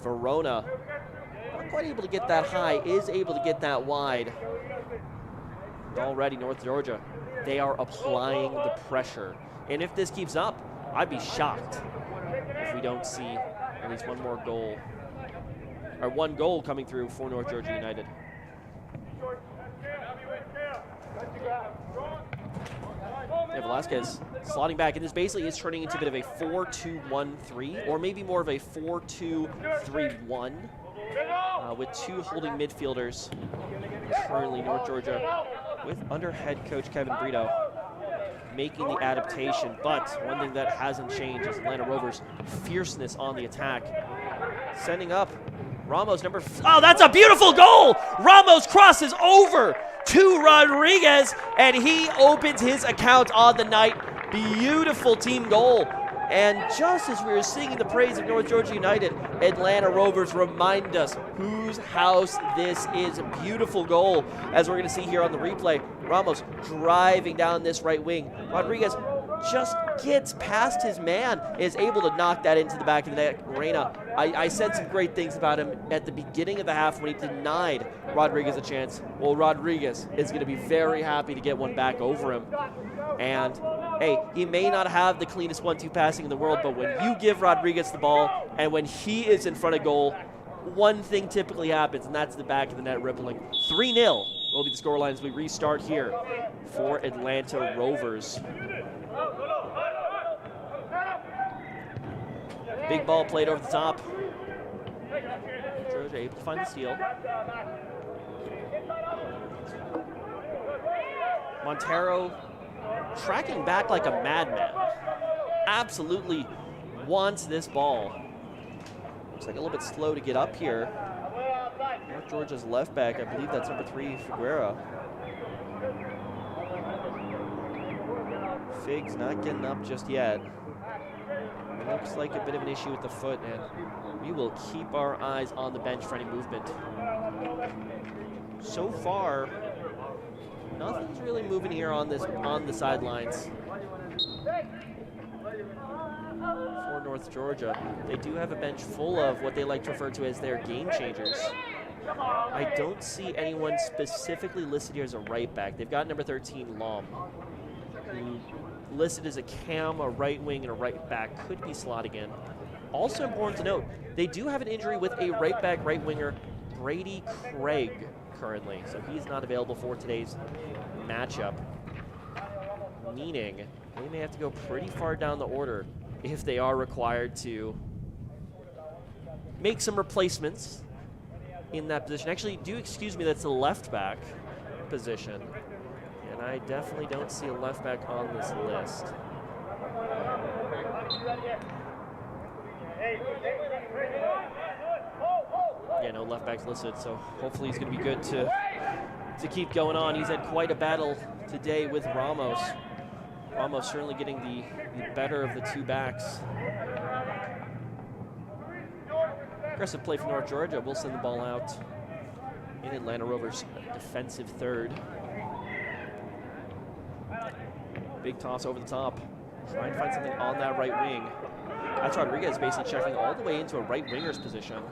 Verona, not quite able to get that high, is able to get that wide. Already North Georgia They are applying the pressure. And if this keeps up, I'd be shocked if we don't see at least one more goal, or one goal coming through for North Georgia United. Yeah, Velasquez slotting back, and this basically is turning into a bit of a 4-2-1-3, or maybe more of a 4-2-3-1, with two holding midfielders. Currently, North Georgia, with under head coach Kevin Brito, making the adaptation. But one thing that hasn't changed is Atlanta Rovers' fierceness on the attack. Sending up Ramos, oh, that's a beautiful goal! Ramos crosses over to Rodriguez, and he opens his account on the night. Beautiful team goal. And just as we were singing the praise of North Georgia United, Atlanta Rovers remind us whose house this is. A beautiful goal, as we're going to see here on the replay. Ramos driving down this right wing. Rodriguez just gets past his man, is able to knock that into the back of the net. Reina, I said some great things about him at the beginning of the half when he denied Rodriguez a chance. Well, Rodriguez is going to be very happy to get one back over him. And, hey, he may not have the cleanest 1-2 passing in the world, but when you give Rodriguez the ball and when he is in front of goal, one thing typically happens, and that's the back of the net rippling. 3-0 will be the scoreline as we restart here for Atlanta Rovers. Big ball played over the top. Georgia able to find the steal. Montero tracking back like a madman. Absolutely wants this ball. Looks like a little bit slow to get up here. North Georgia's left back, I believe that's number 3, Figuera. Figs not getting up just yet. It looks like a bit of an issue with the foot, and we will keep our eyes on the bench for any movement. So far, nothing's really moving here on the sidelines for North Georgia. They do have a bench full of what they like to refer to as their game changers. I don't see anyone specifically listed here as a right back. They've got number 13, Lom, who listed as a cam, a right wing, and a right back. Could be slotting in. Also important to note, they do have an injury with a right back, right winger, Brady Craig, currently. So he's not available for today's matchup, meaning they may have to go pretty far down the order if they are required to make some replacements in that position. Actually, do excuse me, that's the left back position. And I definitely don't see a left back on this list. Yeah, no left back's listed, so hopefully he's going to be good to keep going on. He's had quite a battle today with Ramos. Ramos certainly getting the better of the two backs. Aggressive play from North Georgia. We'll send the ball out in Atlanta Rovers' defensive third. Big toss over the top. Trying to find something on that right wing. That's Rodriguez basically checking all the way into a right winger's position.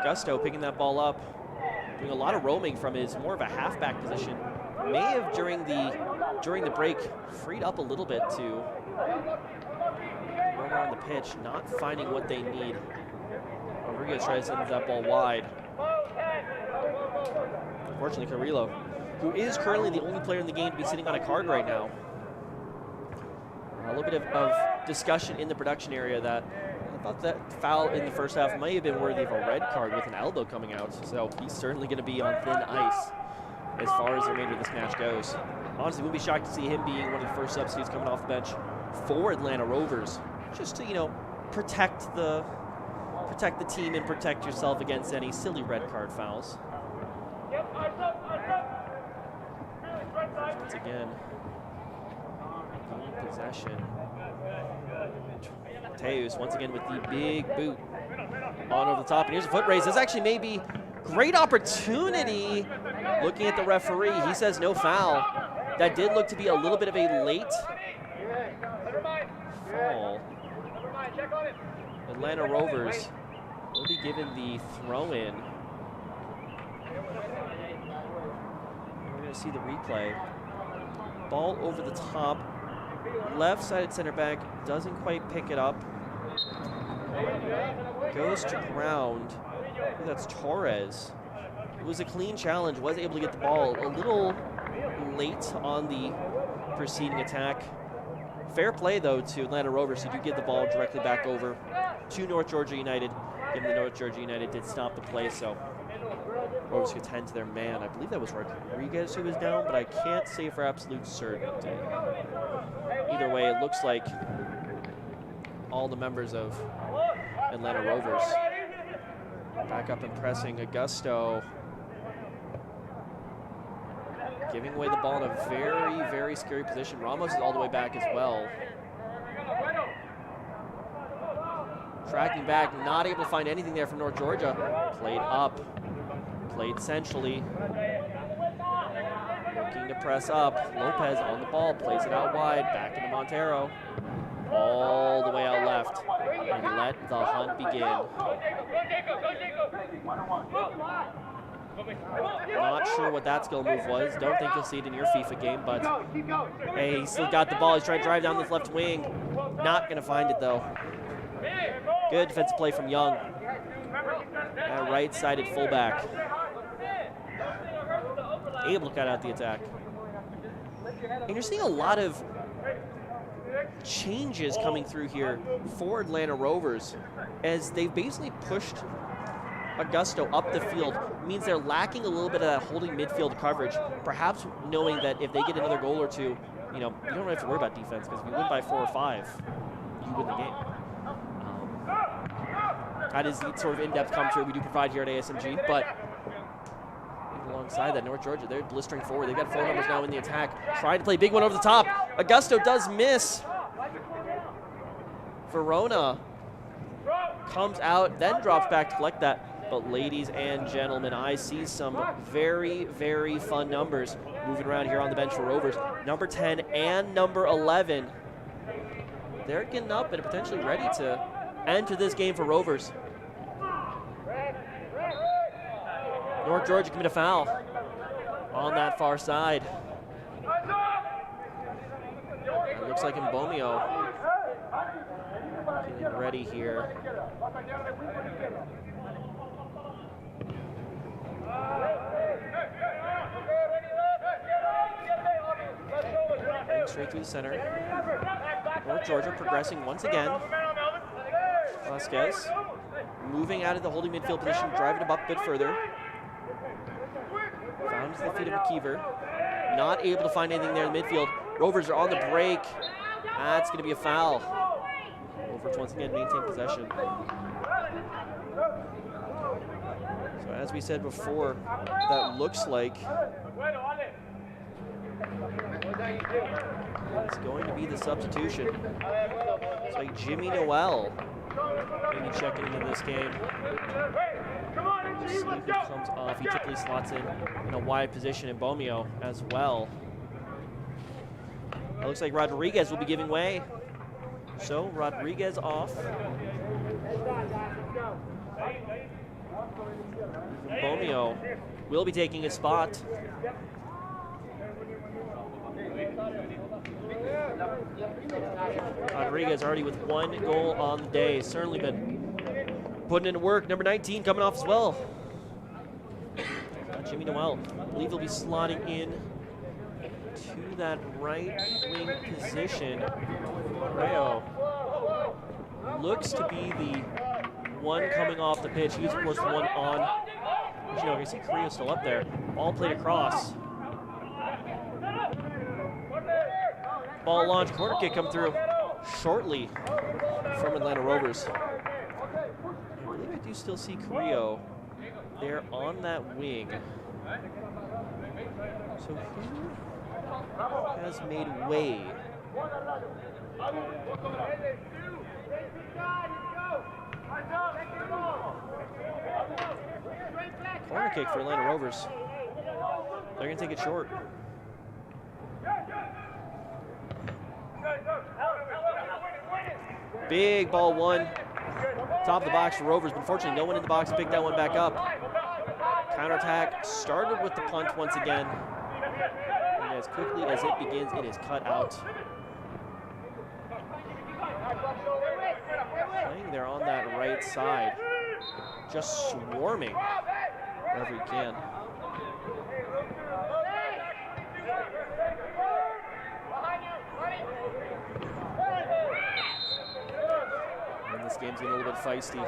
Gusto picking that ball up, doing a lot of roaming from his more of a halfback position. May have during the break freed up a little bit to roam around the pitch, not finding what they need. Rodriguez tries to send that ball wide. Unfortunately, Carrillo, who is currently the only player in the game to be sitting on a card right now. A little bit of discussion in the production area that I thought that foul in the first half might have been worthy of a red card with an elbow coming out. So he's certainly going to be on thin ice as far as the remainder of this match goes. Honestly, we'll be shocked to see him being one of the first substitutes coming off the bench for Atlanta Rovers, just to, you know, protect the team and protect yourself against any silly red card fouls. Once again, gain possession. Mateus once again with the big boot on over the top, and here's a foot raise. This actually may be great opportunity. Looking at the referee, he says no foul. That did look to be a little bit of a late fall. Atlanta Rovers Will be given the throw-in. We're going to see the replay. Ball over the top. Left-sided center back doesn't quite pick it up. Goes to ground. I think that's Torres. It was a clean challenge. Was able to get the ball a little late on the preceding attack. Fair play, though, to Atlanta Rovers, who do get the ball directly back over to North Georgia United. Given the North Georgia United did stop the play, so Rovers could tend to their man. I believe that was Rodriguez who was down, but I can't say for absolute certainty. Either way, it looks like all the members of Atlanta Rovers back up and pressing. Augusto giving away the ball in a very, very scary position. Ramos is all the way back as well. Tracking back, not able to find anything there from North Georgia. Played up, played centrally. Looking to press up. Lopez on the ball, plays it out wide, back into Montero. All the way out left. And let the hunt begin. Not sure what that skill move was. Don't think you'll see it in your FIFA game, but hey, he's still got the ball. He's trying to drive down this left wing. Not going to find it, though. Good defensive play from Young. Right-sided fullback. Able to cut out the attack. And you're seeing a lot of changes coming through here for Atlanta Rovers as they've basically pushed Augusto up the field. It means they're lacking a little bit of that holding midfield coverage, perhaps knowing that if they get another goal or two, you know, you don't really have to worry about defense, because if you win by 4 or 5, you win the game. That is the sort of in-depth commentary we do provide here at ASMG, but alongside that, North Georgia, they're blistering forward. They've got 4 numbers now in the attack, trying to play a big one over the top. Augusto does miss. Verona comes out, then drops back to collect that. But ladies and gentlemen, I see some very, very fun numbers moving around here on the bench for Rovers. Number 10 and number 11. They're getting up and potentially ready to enter this game for Rovers. North Georgia commit a foul on that far side. It looks like Mbomio getting ready here. Straight through the center. North Georgia progressing once again. Vasquez moving out of the holding midfield position, driving him up a bit further. Found the feet of McKeever. Not able to find anything there in the midfield. Rovers are on the break. That's going to be a foul. Rovers once again maintain possession. So as we said before, that looks like it's going to be the substitution. It's like Jimmy Noel maybe checking into this game. See who comes off. He typically slots in a wide position in Mbomio as well. It looks like Rodriguez will be giving way. So Rodriguez off. Mbomio will be taking his spot. Rodriguez already with 1 goal on the day. Certainly been putting into work. Number 19 coming off as well. Jimmy Noel, I believe he'll be slotting in to that right wing position. Rayo looks to be the one coming off the pitch. He's, of course, the one on. You know, you see Carrillo still up there. Ball played across. Ball launch, corner kick come through shortly from Atlanta Rovers. I believe I do still see Carrillo there on that wing. So who has made way? Corner kick for Atlanta Rovers. They're going to take it short. Big ball one. Top of the box for Rovers, but unfortunately no one in the box picked that one back up. Counterattack started with the punt once again. And as quickly as it begins, it is cut out. Playing there on that right side. Just swarming wherever he can. And this game's getting a little bit feisty.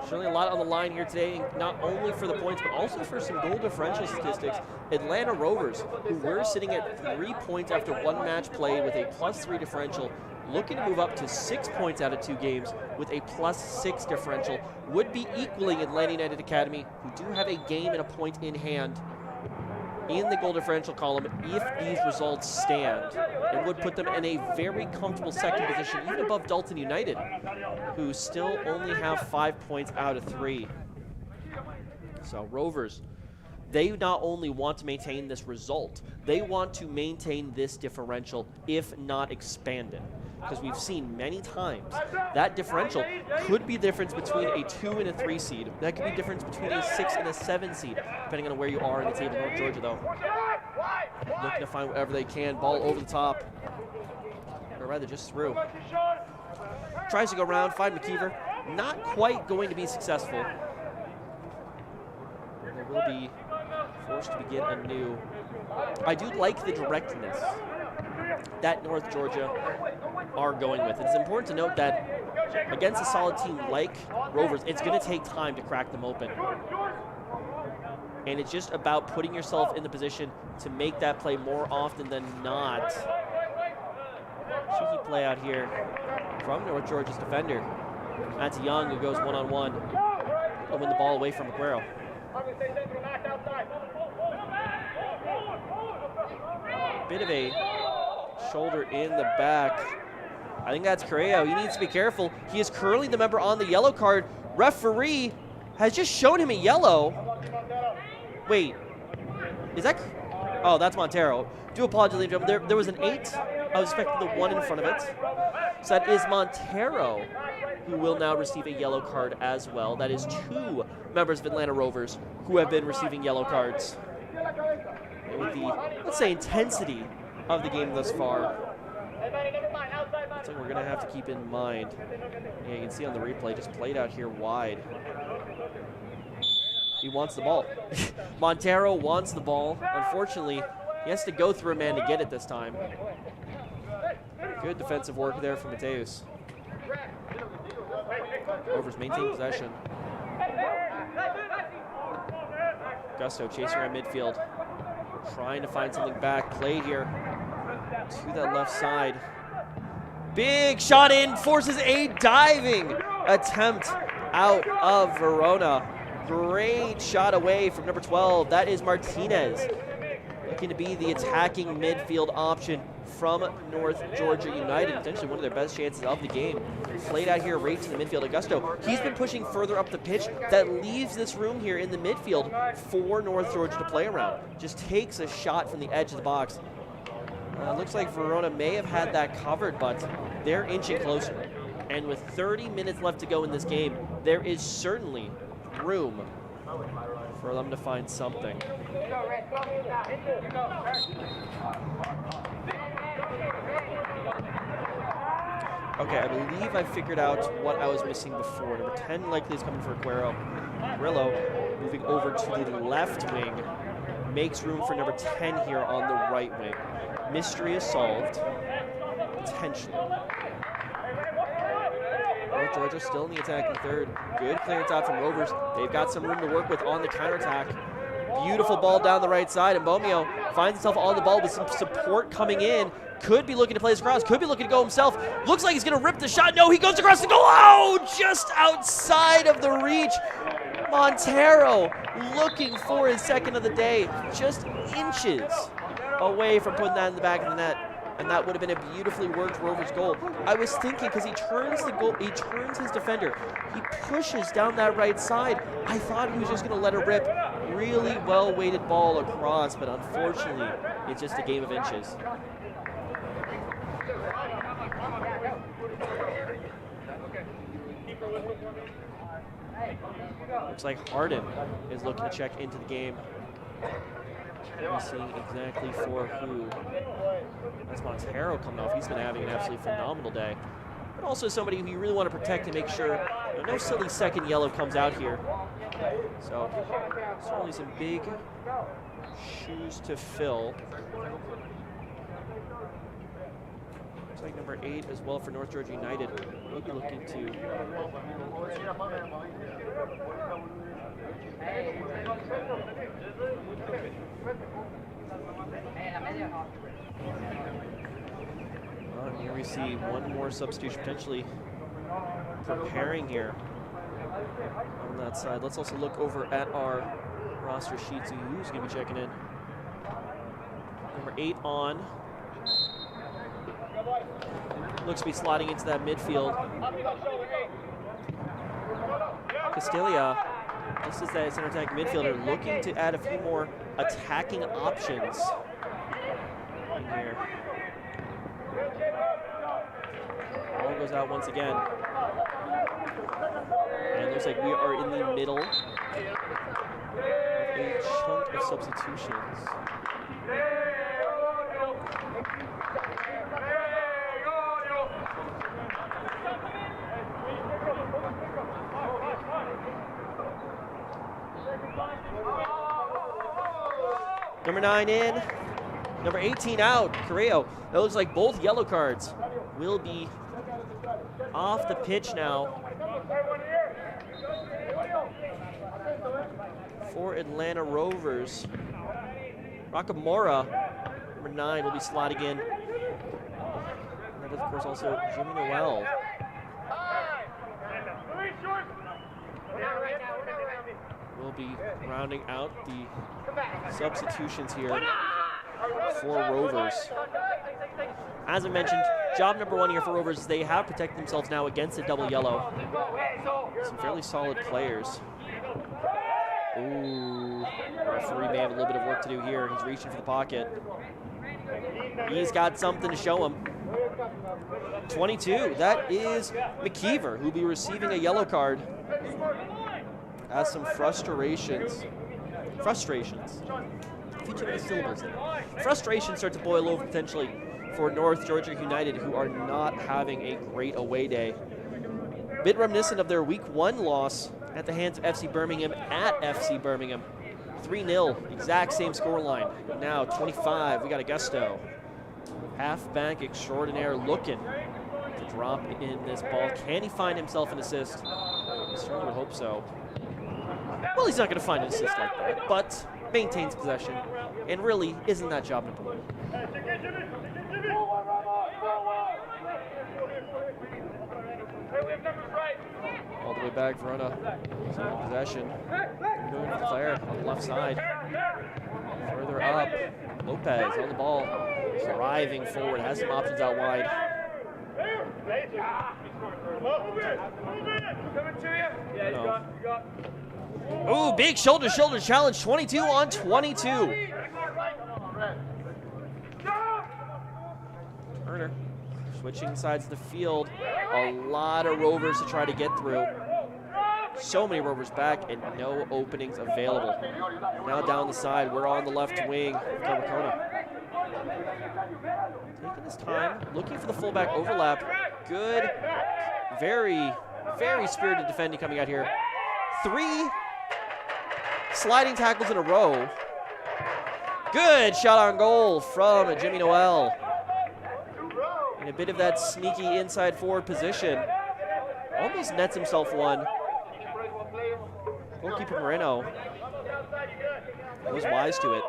Certainly a lot on the line here today, not only for the points, but also for some goal differential statistics. Atlanta Rovers, who were sitting at 3 points after one match played with a +3 differential, looking to move up to 6 points out of 2 games with a +6 differential, would be equaling Atlanta United Academy, who do have a game and a point in hand in the goal differential column if these results stand, and would put them in a very comfortable second position, even above Dalton United, who still only have 5 points out of 3. So Rovers, they not only want to maintain this result, they want to maintain this differential, if not expand it. Because we've seen many times that differential could be the difference between a 2 and a 3 seed. That could be the difference between a 6 and a 7 seed, depending on where you are in the table. North Georgia, though, looking to find whatever they can. Ball over the top, or rather just through. Tries to go around, find McKeever. Not quite going to be successful. They will be forced to begin anew. I do like the directness that North Georgia are going with. It's important to note that against a solid team like Rovers, it's going to take time to crack them open. And it's just about putting yourself in the position to make that play more often than not. Cheeky play out here from North Georgia's defender. That's Young, who goes one-on-one. He'll win the ball away from Aguero. Bit of a shoulder in the back. I think that's Correa. He needs to be careful. He is currently the member on the yellow card. Referee has just shown him a yellow. Wait, is that? Oh, that's Montero. Do apologize, ladies and gentlemen. There was an 8. I was expecting the 1 in front of it. So that is Montero, who will now receive a yellow card as well. That is 2 members of Atlanta Rovers who have been receiving yellow cards. And with the, let's say, intensity of the game thus far, something we're going to have to keep in mind. Yeah, you can see on the replay, just played out here wide. He wants the ball. Montero wants the ball. Unfortunately, he has to go through a man to get it this time. Good defensive work there from Mateus. Rovers maintain possession. Gusto chasing around midfield, trying to find something back. Play here to that left side. Big shot in, forces a diving attempt out of Verona. Great shot away from number 12. That is Martinez, looking to be the attacking midfield option from North Georgia United. Potentially one of their best chances of the game. Played out here right to the midfield. Augusto, he's been pushing further up the pitch. That leaves this room here in the midfield for North Georgia to play around. Just takes a shot from the edge of the box. Looks like Verona may have had that covered, but they're inching closer. And with 30 minutes left to go in this game, there is certainly room for them to find something. Okay, I believe I figured out what I was missing before. Number 10 likely is coming for Aguero. Grillo moving over to the left wing. Makes room for number 10 here on the right wing. Mystery is solved. Potentially. North Georgia still in the attacking third. Good clearance out from Rovers. They've got some room to work with on the counterattack. Beautiful ball down the right side, and Bomeo finds himself on the ball with some support coming in. Could be looking to play this across. Could be looking to go himself. Looks like he's going to rip the shot. No, he goes across the goal. Oh, just outside of the reach. Montero looking for his second of the day. Just inches away from putting that in the back of the net. And that would have been a beautifully worked Rovers goal. I was thinking, because he turns the goal, he turns his defender. He pushes down that right side. I thought he was just going to let it rip. Really well-weighted ball across, but unfortunately, it's just a game of inches. Looks like Harden is looking to check into the game. We're seeing exactly for who. That's Montero coming off. He's been having an absolutely phenomenal day. But also somebody who you really want to protect and make sure no silly second yellow comes out here. So certainly some big shoes to fill. Looks like number 8 as well for North Georgia United. We'll be looking to here we see one more substitution potentially preparing here on that side. Let's also look over at our roster sheet, see who's going to be checking in. Number 8 on. Looks to be sliding into that midfield. Castilia, this is that center attack midfielder, looking to add a few more attacking options in here. Ball goes out once again. And it looks like we are in the middle of a chunk of substitutions. Number 9 in, number 18 out, Carrillo. That looks like both yellow cards will be off the pitch now for Atlanta Rovers. Nakamura, number 9, will be slotting in. And that is, of course, also Jimmy Noel. Will be rounding out the substitutions here for Rovers. As I mentioned, job number 1 here for Rovers is they have protected themselves now against a double yellow. Some fairly solid players. Ooh, referee may have a little bit of work to do here. He's reaching for the pocket. He's got something to show him. 22, that is McKeever, who'll be receiving a yellow card. Has some frustrations. A few too many syllables there. Frustrations start to boil over potentially for North Georgia United, who are not having a great away day. Bit reminiscent of their Week 1 loss at the hands of FC Birmingham at FC Birmingham. 3-0, exact same scoreline. Now 25, we got Augusto. Halfback extraordinaire looking to drop in this ball. Can he find himself an assist? I certainly would hope so. Well, he's not going to find an assist like that, but maintains possession, and really isn't that job number 1. All the way back, Verona, possession. Moving with Claire on the left side. Further up, Lopez on the ball, driving forward, has some options out wide. Ooh, big shoulder-to-shoulder challenge, 22 on 22. Turner switching sides of the field. A lot of Rovers to try to get through. So many Rovers back and no openings available. Now down the side, we're on the left wing. Carmacona taking his time, looking for the fullback overlap. Good, very, very spirited defending coming out here. 3 sliding tackles in a row. Good shot on goal from Jimmy Noel. In a bit of that sneaky inside forward position. Almost nets himself one. Goalkeeper Moreno was wise to it.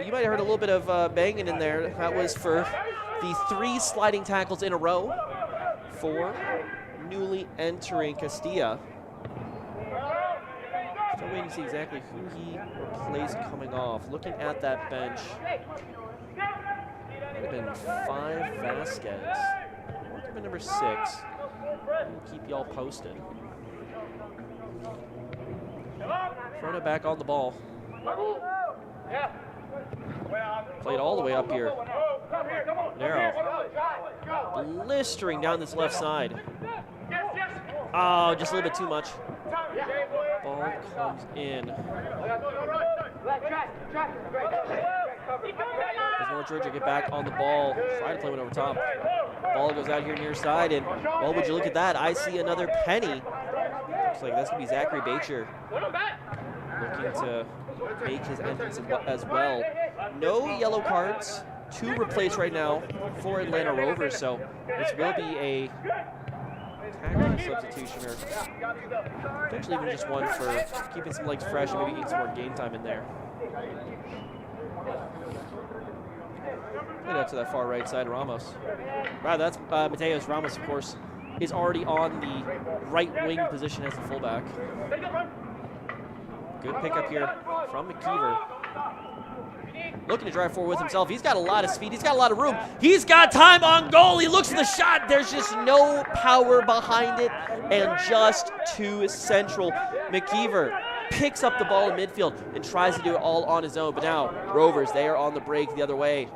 You might have heard a little bit of banging in there. That was for the 3 sliding tackles in a row for newly entering Castilla. Still waiting to see exactly who he replaced coming off. Looking at that bench, might have been 5 Vasquez. Or could have been number 6. We'll keep y'all posted. Verona back on the ball. Played all the way up here. Narrow. Blistering down this left side. Oh, just a little bit too much. Ball comes in. Does North Georgia get back on the ball? Try to play one over top. Ball goes out here near side, and well, would you look at that? I see another penny. Looks like that's gonna be Zachary Bacher looking to make his entrance as well. No yellow cards, 2 replaced right now for Atlanta Rovers, so this will be a tactical substitution, or potentially even just one for keeping some legs fresh and maybe getting some more game time in there. Get out to that far right side, Ramos. Wow, that's Mateos. Ramos, of course, is already on the right wing position as the fullback. Good pickup here from McKeever. Looking to drive forward with himself. He's got a lot of speed. He's got a lot of room. He's got time on goal. He looks at the shot. There's just no power behind it and just too central. McKeever picks up the ball in midfield and tries to do it all on his own. But now Rovers, they are on the break the other way.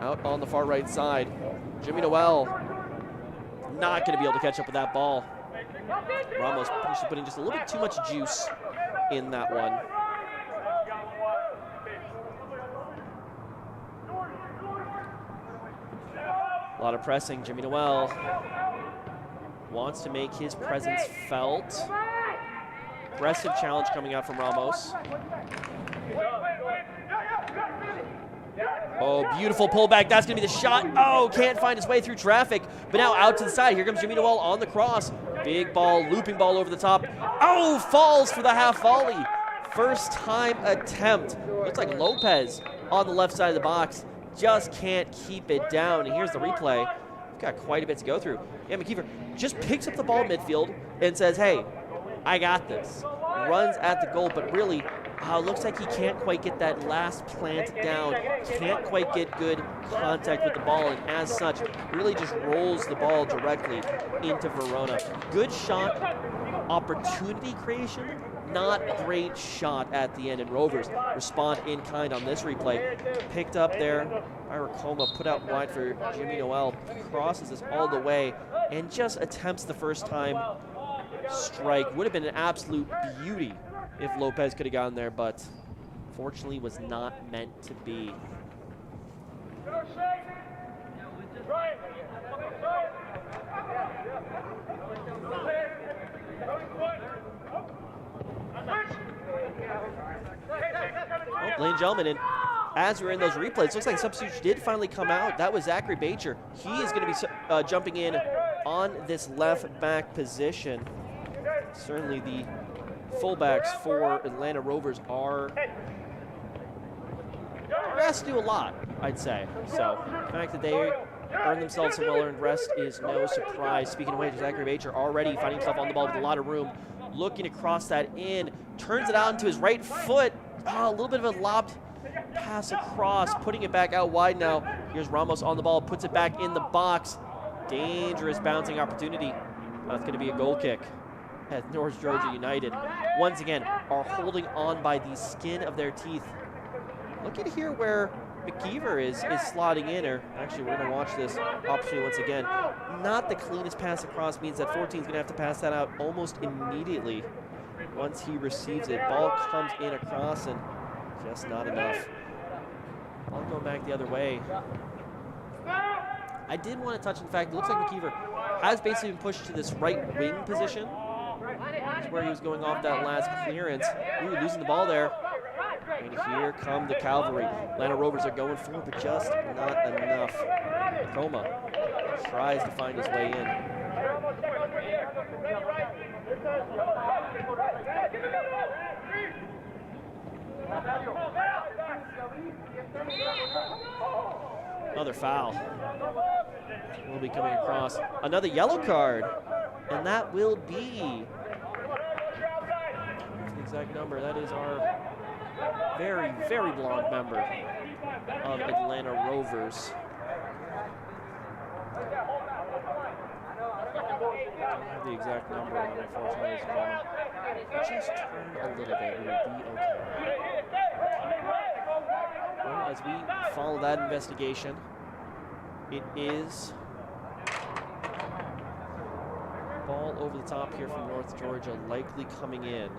Out on the far right side. Jimmy Noel not going to be able to catch up with that ball. Ramos putting just a little bit too much juice in that one. A lot of pressing. Jimmy Noel wants to make his presence felt. Aggressive challenge coming out from Ramos. Oh, beautiful pullback. That's going to be the shot. Oh, can't find his way through traffic. But now out to the side. Here comes Jimmy Noel on the cross. Big ball, looping ball over the top. Oh, falls for the half volley. First time attempt. Looks like Lopez on the left side of the box. Just can't keep it down. And here's the replay. We've got quite a bit to go through. Yeah, McKeever just picks up the ball midfield and says, hey, I got this. Runs at the goal, but really, looks like he can't quite get that last plant down. Can't quite get good contact with the ball, and as such, really just rolls the ball directly into Verona. Good shot, opportunity creation, not great shot at the end, and Rovers respond in kind on this replay. Picked up there by Racoma, put out wide for Jimmy Noel, crosses this all the way, and just attempts the first time strike. Would have been an absolute beauty if Lopez could have gotten there, but fortunately was not meant to be. Well, ladies and gentlemen, and as we're in those replays, looks like substitution did finally come out. That was Zachary Bacher. He is going to be jumping in on this left back position. Certainly the fullbacks for Atlanta Rovers are asked to do a lot, I'd say. So the fact that they earned themselves some well-earned rest is no surprise. Speaking of which, Zachary Bacher already finding himself on the ball with a lot of room, looking to cross that in, turns it out into his right foot. A little bit of a lobbed pass across, putting it back out wide now. Here's Ramos on the ball, puts it back in the box. Dangerous bouncing opportunity. That's going to be a goal kick. As North Georgia United, once again, are holding on by the skin of their teeth. Look at here where McKeever is slotting in, or actually we're going to watch this opportunity once again. Not the cleanest pass across, means that 14 is going to have to pass that out almost immediately once he receives it. Ball comes in across and just not enough. Ball going back the other way. I did want to touch, in fact, it looks like McKeever has basically been pushed to this right wing position. That's where he was going off that last clearance. Ooh, losing the ball there. And here come the cavalry. Atlanta Rovers are going for it, but just not enough. Coma tries to find his way in. Another foul will be coming across. Another yellow card, and that will be the exact number. That is our very, very blonde member of Atlanta Rovers. I don't have the exact number on it, unfortunately. Just turn a little bit, it will be okay. Well, as we follow that investigation, it is Ball over the top here from North Georgia, likely coming in.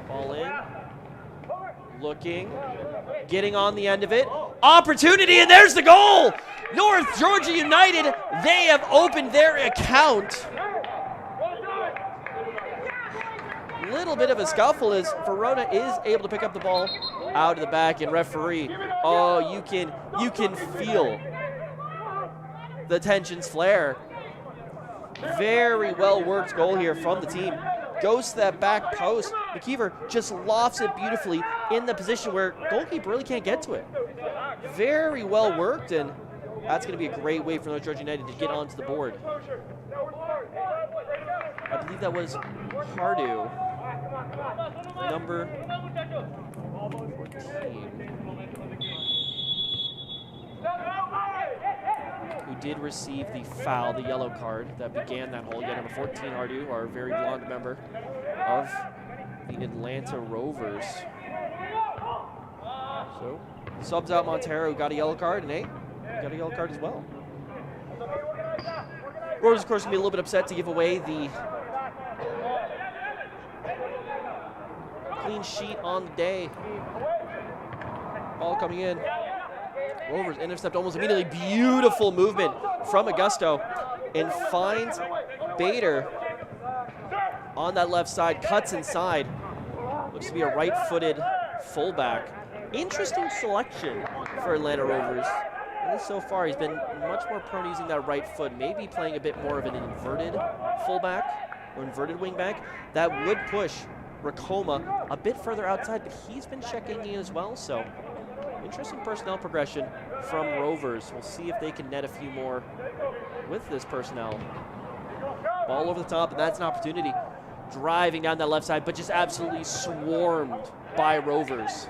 Ball in. Looking. Getting on the end of it. Opportunity, and there's the goal! North Georgia United, they have opened their account. Little bit of a scuffle as Verona is able to pick up the ball out of the back, and referee, oh, you can feel the tensions flare. Very well worked goal here from the team. Goes to that back post. McKeever just lofts it beautifully in the position where goalkeeper really can't get to it. Very well worked, and that's going to be a great way for North Georgia United to get onto the board. I believe that was Hardu, number 14, who did receive the foul, the yellow card that began that whole. Again, number 14, Hardu, our very blonde member of the Atlanta Rovers. So, subs out Montero, who got a yellow card, and Nate got a yellow card as well. Rovers, of course, going to be a little bit upset to give away the clean sheet on the day. Ball coming in. Rovers intercept almost immediately. Beautiful movement from Augusto, and finds Bader on that left side. Cuts inside. Looks to be a right-footed fullback. Interesting selection for Atlanta Rovers. At least so far, he's been much more prone to using that right foot, maybe playing a bit more of an inverted fullback or inverted wingback. That would push Racoma a bit further outside, but he's been checking in as well, so interesting personnel progression from Rovers. We'll see if they can net a few more with this personnel. Ball over the top, and that's an opportunity. Driving down that left side, but just absolutely swarmed by Rovers.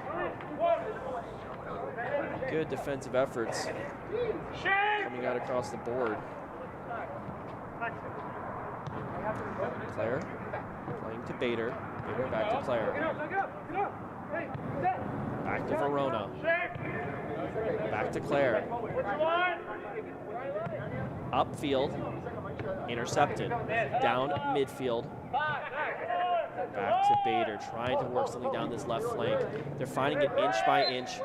Good defensive efforts coming out across the board. Claire playing to Bader. Bader back to Claire. Back to Verona. Back to Claire. Upfield. Intercepted. Down midfield. Back to Bader, trying to work something down this left flank. They're finding it inch by inch.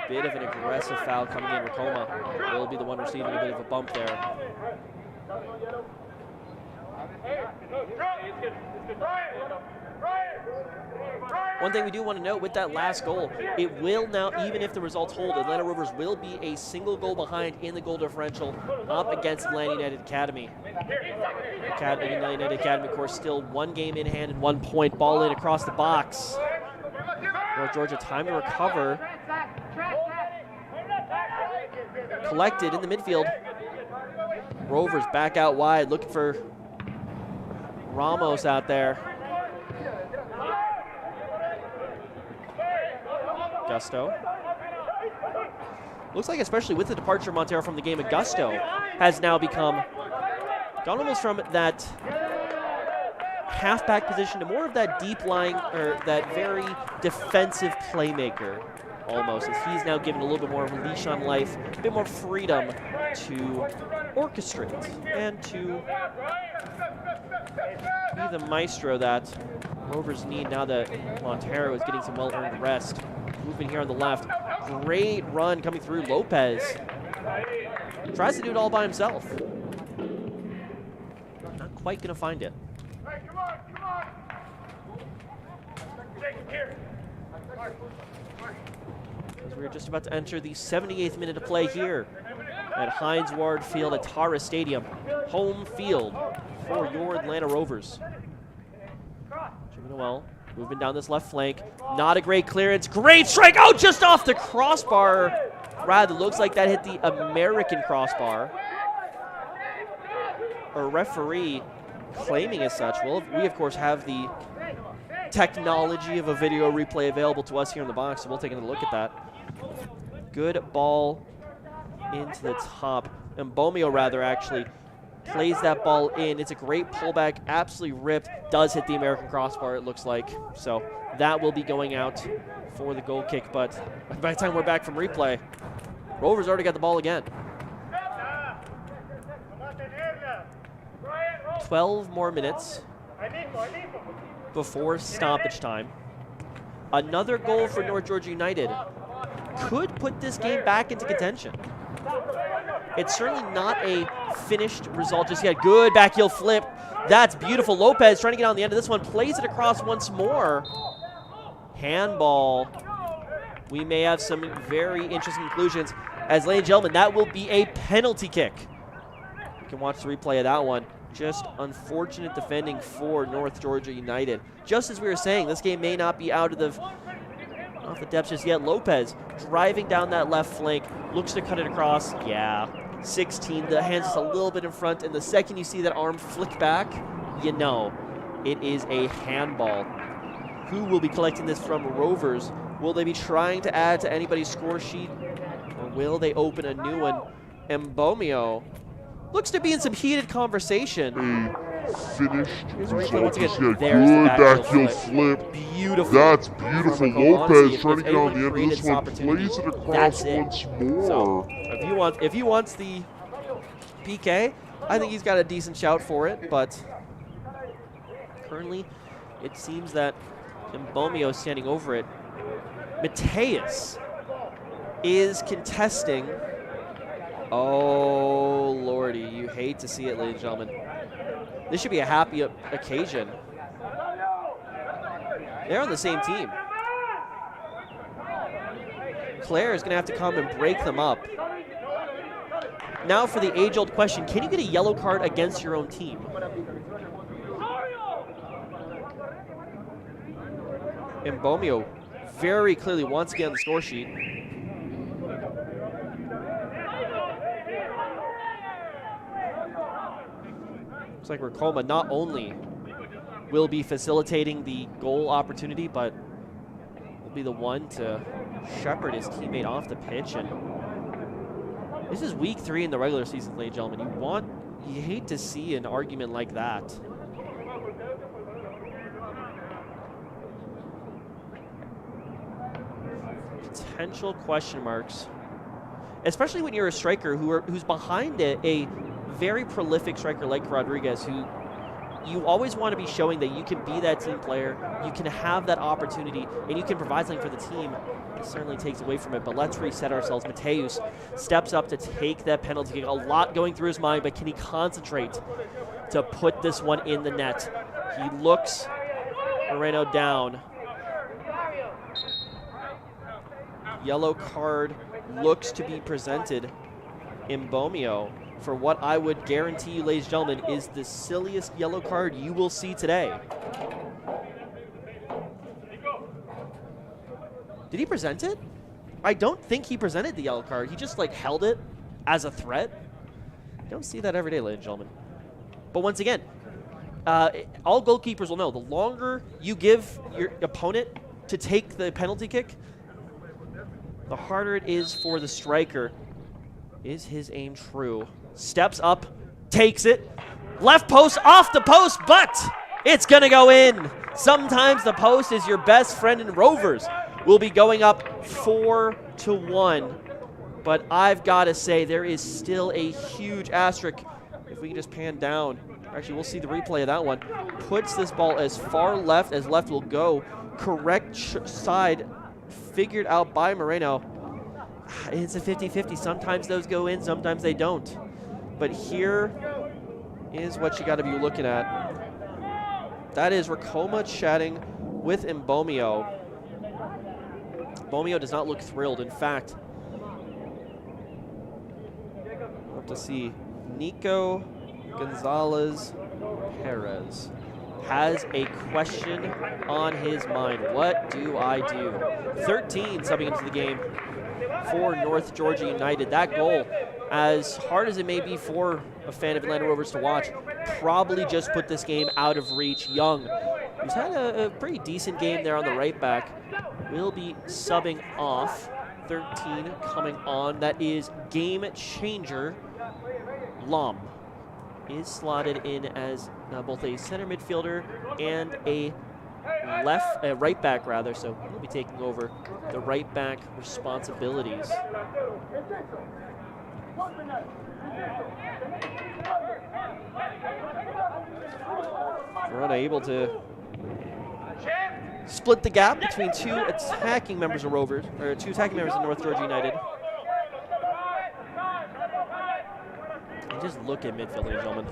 Bit of an aggressive foul coming in. Racoma will be the one receiving a bit of a bump there. One thing we do want to note with that last goal, it will now, even if the results hold, Atlanta Rovers will be a single goal behind in the goal differential up against Atlanta United Academy. Atlanta United Academy, of course, still one game in hand and 1 point. Ball in across the box. North Georgia, time to recover. Collected in the midfield. Rovers back out wide, looking for Ramos out there. Augusto. Looks like, especially with the departure of Montero from the game, Augusto has now gone almost from that halfback position to more of that deep lying, or that very defensive playmaker almost, as he's now given a little bit more of a leash on life, a bit more freedom to orchestrate and to be the maestro that Rovers need now that Montero is getting some well-earned rest. Moving here on the left. Great run coming through. Lopez tries to do it all by himself. Not quite going to find it. Hey, come on, come on. Here. As we're just about to enter the 78th minute of play here at Heinz Ward Field at Tara Stadium. Home field for your Atlanta Rovers. Jimmy Noel moving down this left flank. Not a great clearance. Great strike. Oh, just off the crossbar. Rather, looks like that hit the American crossbar. A referee claiming as such. Well, we, of course, have the technology of a video replay available to us here in the box, so we'll take a look at that. Good ball into the top. And Bomeo, rather, actually plays that ball in. It's a great pullback, absolutely ripped. Does hit the American crossbar, it looks like. So that will be going out for the goal kick. But by the time we're back from replay, Rovers already got the ball again. 12 more minutes before stoppage time. Another goal for North Georgia United could put this game back into contention. It's certainly not a finished result just yet. Good back heel flip. That's beautiful. Lopez trying to get on the end of this one. Plays it across once more. Handball. We may have some very interesting conclusions. As ladies and gentlemen, that will be a penalty kick. You can watch the replay of that one. Just unfortunate defending for North Georgia United. Just as we were saying, this game may not be out of the off the depths just yet. Lopez driving down that left flank, looks to cut it across. Yeah, 16, the hand's just a little bit in front, and the second you see that arm flick back, you know it is a handball. Who will be collecting this from Rovers? Will they be trying to add to anybody's score sheet, or will they open a new one? Mbomio looks to be in some heated conversation. Finished result. Once again, Good there's the back heel flip. Beautiful. That's beautiful. Lopez trying to get on the end of this one. opportunity, Plays it across that's it. once more. So if he wants the PK, I think he's got a decent shout for it. But currently, it seems that Mbomio is standing over it. Mateus is contesting. Oh, lordy. You hate to see it, ladies and gentlemen. This should be a happy occasion. They're on the same team. Claire is going to have to come and break them up. Now for the age-old question, can you get a yellow card against your own team? Mbomio very clearly wants to get on the score sheet. Looks like Ricoma not only will be facilitating the goal opportunity, but will be the one to shepherd his teammate off the pitch. And this is week 3 in the regular season, ladies and gentlemen. You hate to see an argument like that. Potential question marks, especially when you're a striker who's behind a very prolific striker like Rodriguez, who you always want to be showing that you can be that team player, you can have that opportunity, and you can provide something for the team. It certainly takes away from it, but let's reset ourselves. Mateus steps up to take that penalty kick. A lot going through his mind, but can he concentrate to put this one in the net? He looks Moreno down. Yellow card looks to be presented. Mbomio, for what I would guarantee you, ladies and gentlemen, is the silliest yellow card you will see today. Did he present it? I don't think he presented the yellow card. He just like held it as a threat. You don't see that every day, ladies and gentlemen. But once again, all goalkeepers will know, the longer you give your opponent to take the penalty kick, the harder it is for the striker. Is his aim true? Steps up, takes it. Left post, off the post, but it's going to go in. Sometimes the post is your best friend, in Rovers will be going up 4-1. But I've got to say, there is still a huge asterisk. If we can just pan down. Actually, we'll see the replay of that one. Puts this ball as far left as left will go. Correct side figured out by Moreno. It's a 50-50. Sometimes those go in, sometimes they don't. But here is what you got to be looking at. That is Ricoma chatting with Mbomio. Mbomio does not look thrilled. In fact, we'll have to see. Nico Gonzalez Perez has a question on his mind. What do I do? 13 subbing into the game for North Georgia United. That goal, as hard as it may be for a fan of Atlanta Rovers to watch, probably just put this game out of reach. Young, who's had a pretty decent game there on the right back, will be subbing off. 13 coming on. That is game changer. Lom is slotted in as both a center midfielder and a right back rather, so he'll be taking over the right back responsibilities. Verona able to split the gap between two attacking members of Rovers, or two attacking members of North Georgia United. And just look at midfield, ladies and gentlemen.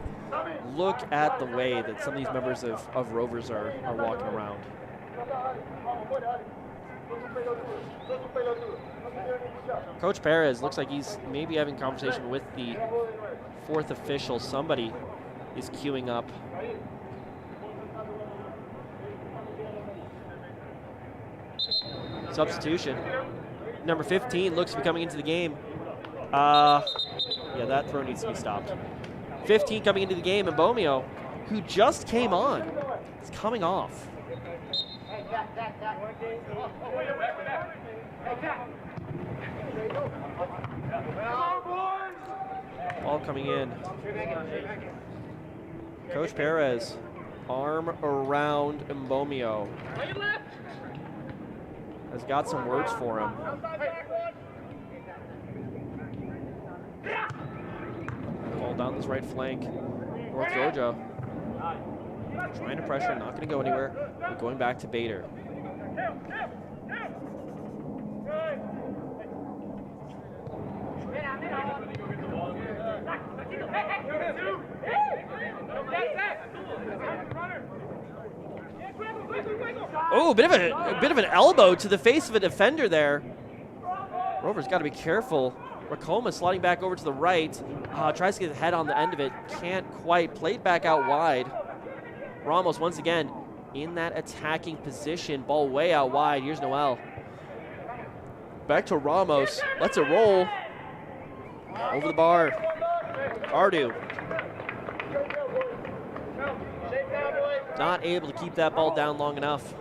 Look at the way that some of these members of Rovers are walking around. Coach Perez looks like he's maybe having a conversation with the fourth official. Somebody is queuing up. Substitution. Number 15 looks to be coming into the game. Yeah, that throw needs to be stopped. 15 coming into the game, and Bomio, who just came on, is coming off. Ball coming in. Coach Perez, arm around Mbomio. Has got some words for him. Ball down this right flank. North Georgia trying to pressure, not going to go anywhere. But going back to Bader. Oh, a bit of an elbow to the face of a defender there. Rovers got to be careful. Racoma sliding back over to the right. Tries to get his head on the end of it. Can't quite. Played back out wide. Ramos once again in that attacking position. Ball way out wide. Here's Noel. Back to Ramos. Lets it roll. Over the bar. Ardu. Not able to keep that ball down long enough.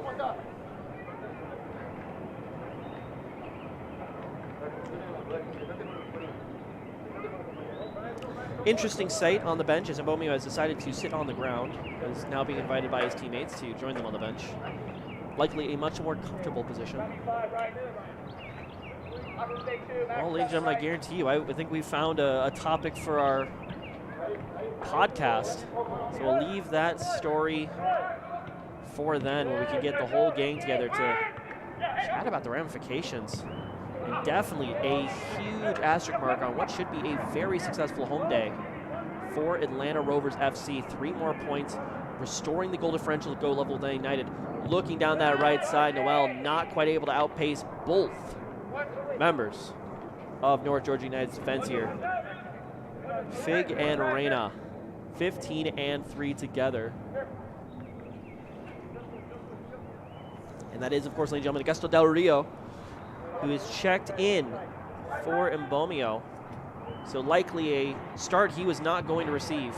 Interesting sight on the bench as Mbomio has decided to sit on the ground. Is now being invited by his teammates to join them on the bench. Likely a much more comfortable position. Well, ladies and gentlemen, I guarantee you, I think we found a topic for our podcast. So we'll leave that story for then, where we can get the whole gang together to chat about the ramifications. And definitely a huge asterisk mark on what should be a very successful home day for Atlanta Rovers FC. 3 more points, restoring the goal differential to go level with United. Looking down that right side, Noel not quite able to outpace both members of North Georgia United's defense here. Fig and Reyna, 15 and 3 together. And that is, of course, ladies and gentlemen, Augusto Del Rio, who is checked in for Mbomio. So likely a start he was not going to receive.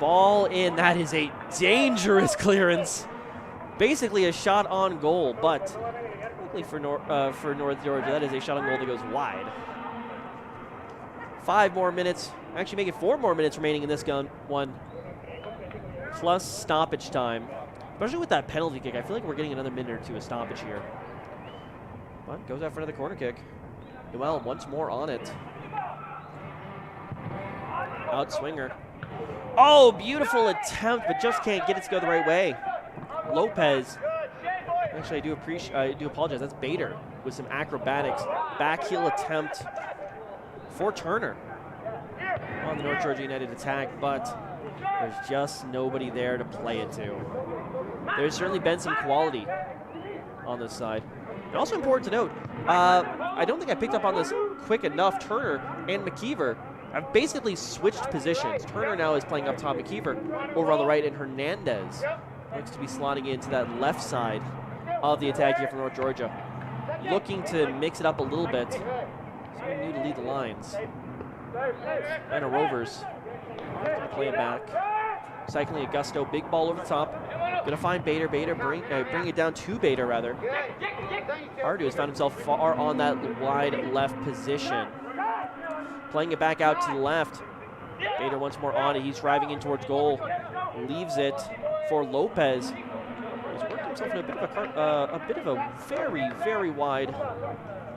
Ball in. That is a dangerous clearance. Basically a shot on goal, but likely for North Georgia, that is a shot on goal that goes wide. 5 more minutes. Actually make it 4 more minutes remaining in this one. Plus stoppage time. Especially with that penalty kick, I feel like we're getting another minute or 2 of stoppage here. But goes out for another corner kick. Noel once more on it. Out swinger. Oh, beautiful attempt, but just can't get it to go the right way. Lopez. Actually, I do apologize. That's Bader with some acrobatics. Back heel attempt for Turner on the North Georgia United attack, but there's just nobody there to play it to. There's certainly been some quality on this side. And also important to note, I don't think I picked up on this quick enough. Turner and McKeever have basically switched positions. Turner now is playing up top, McKeever over on the right, and Hernandez looks to be slotting into that left side of the attack here from North Georgia. Looking to mix it up a little bit. Someone new to lead the lines. And a Rovers. Play it back. Cycling Augusto, big ball over the top. Gonna find Bader. Bader bring it down to Bader rather. Ardu has found himself far on that wide left position. Playing it back out to the left. Bader once more on it. He's driving in towards goal. Leaves it for Lopez. He's worked himself in a bit of a very, very wide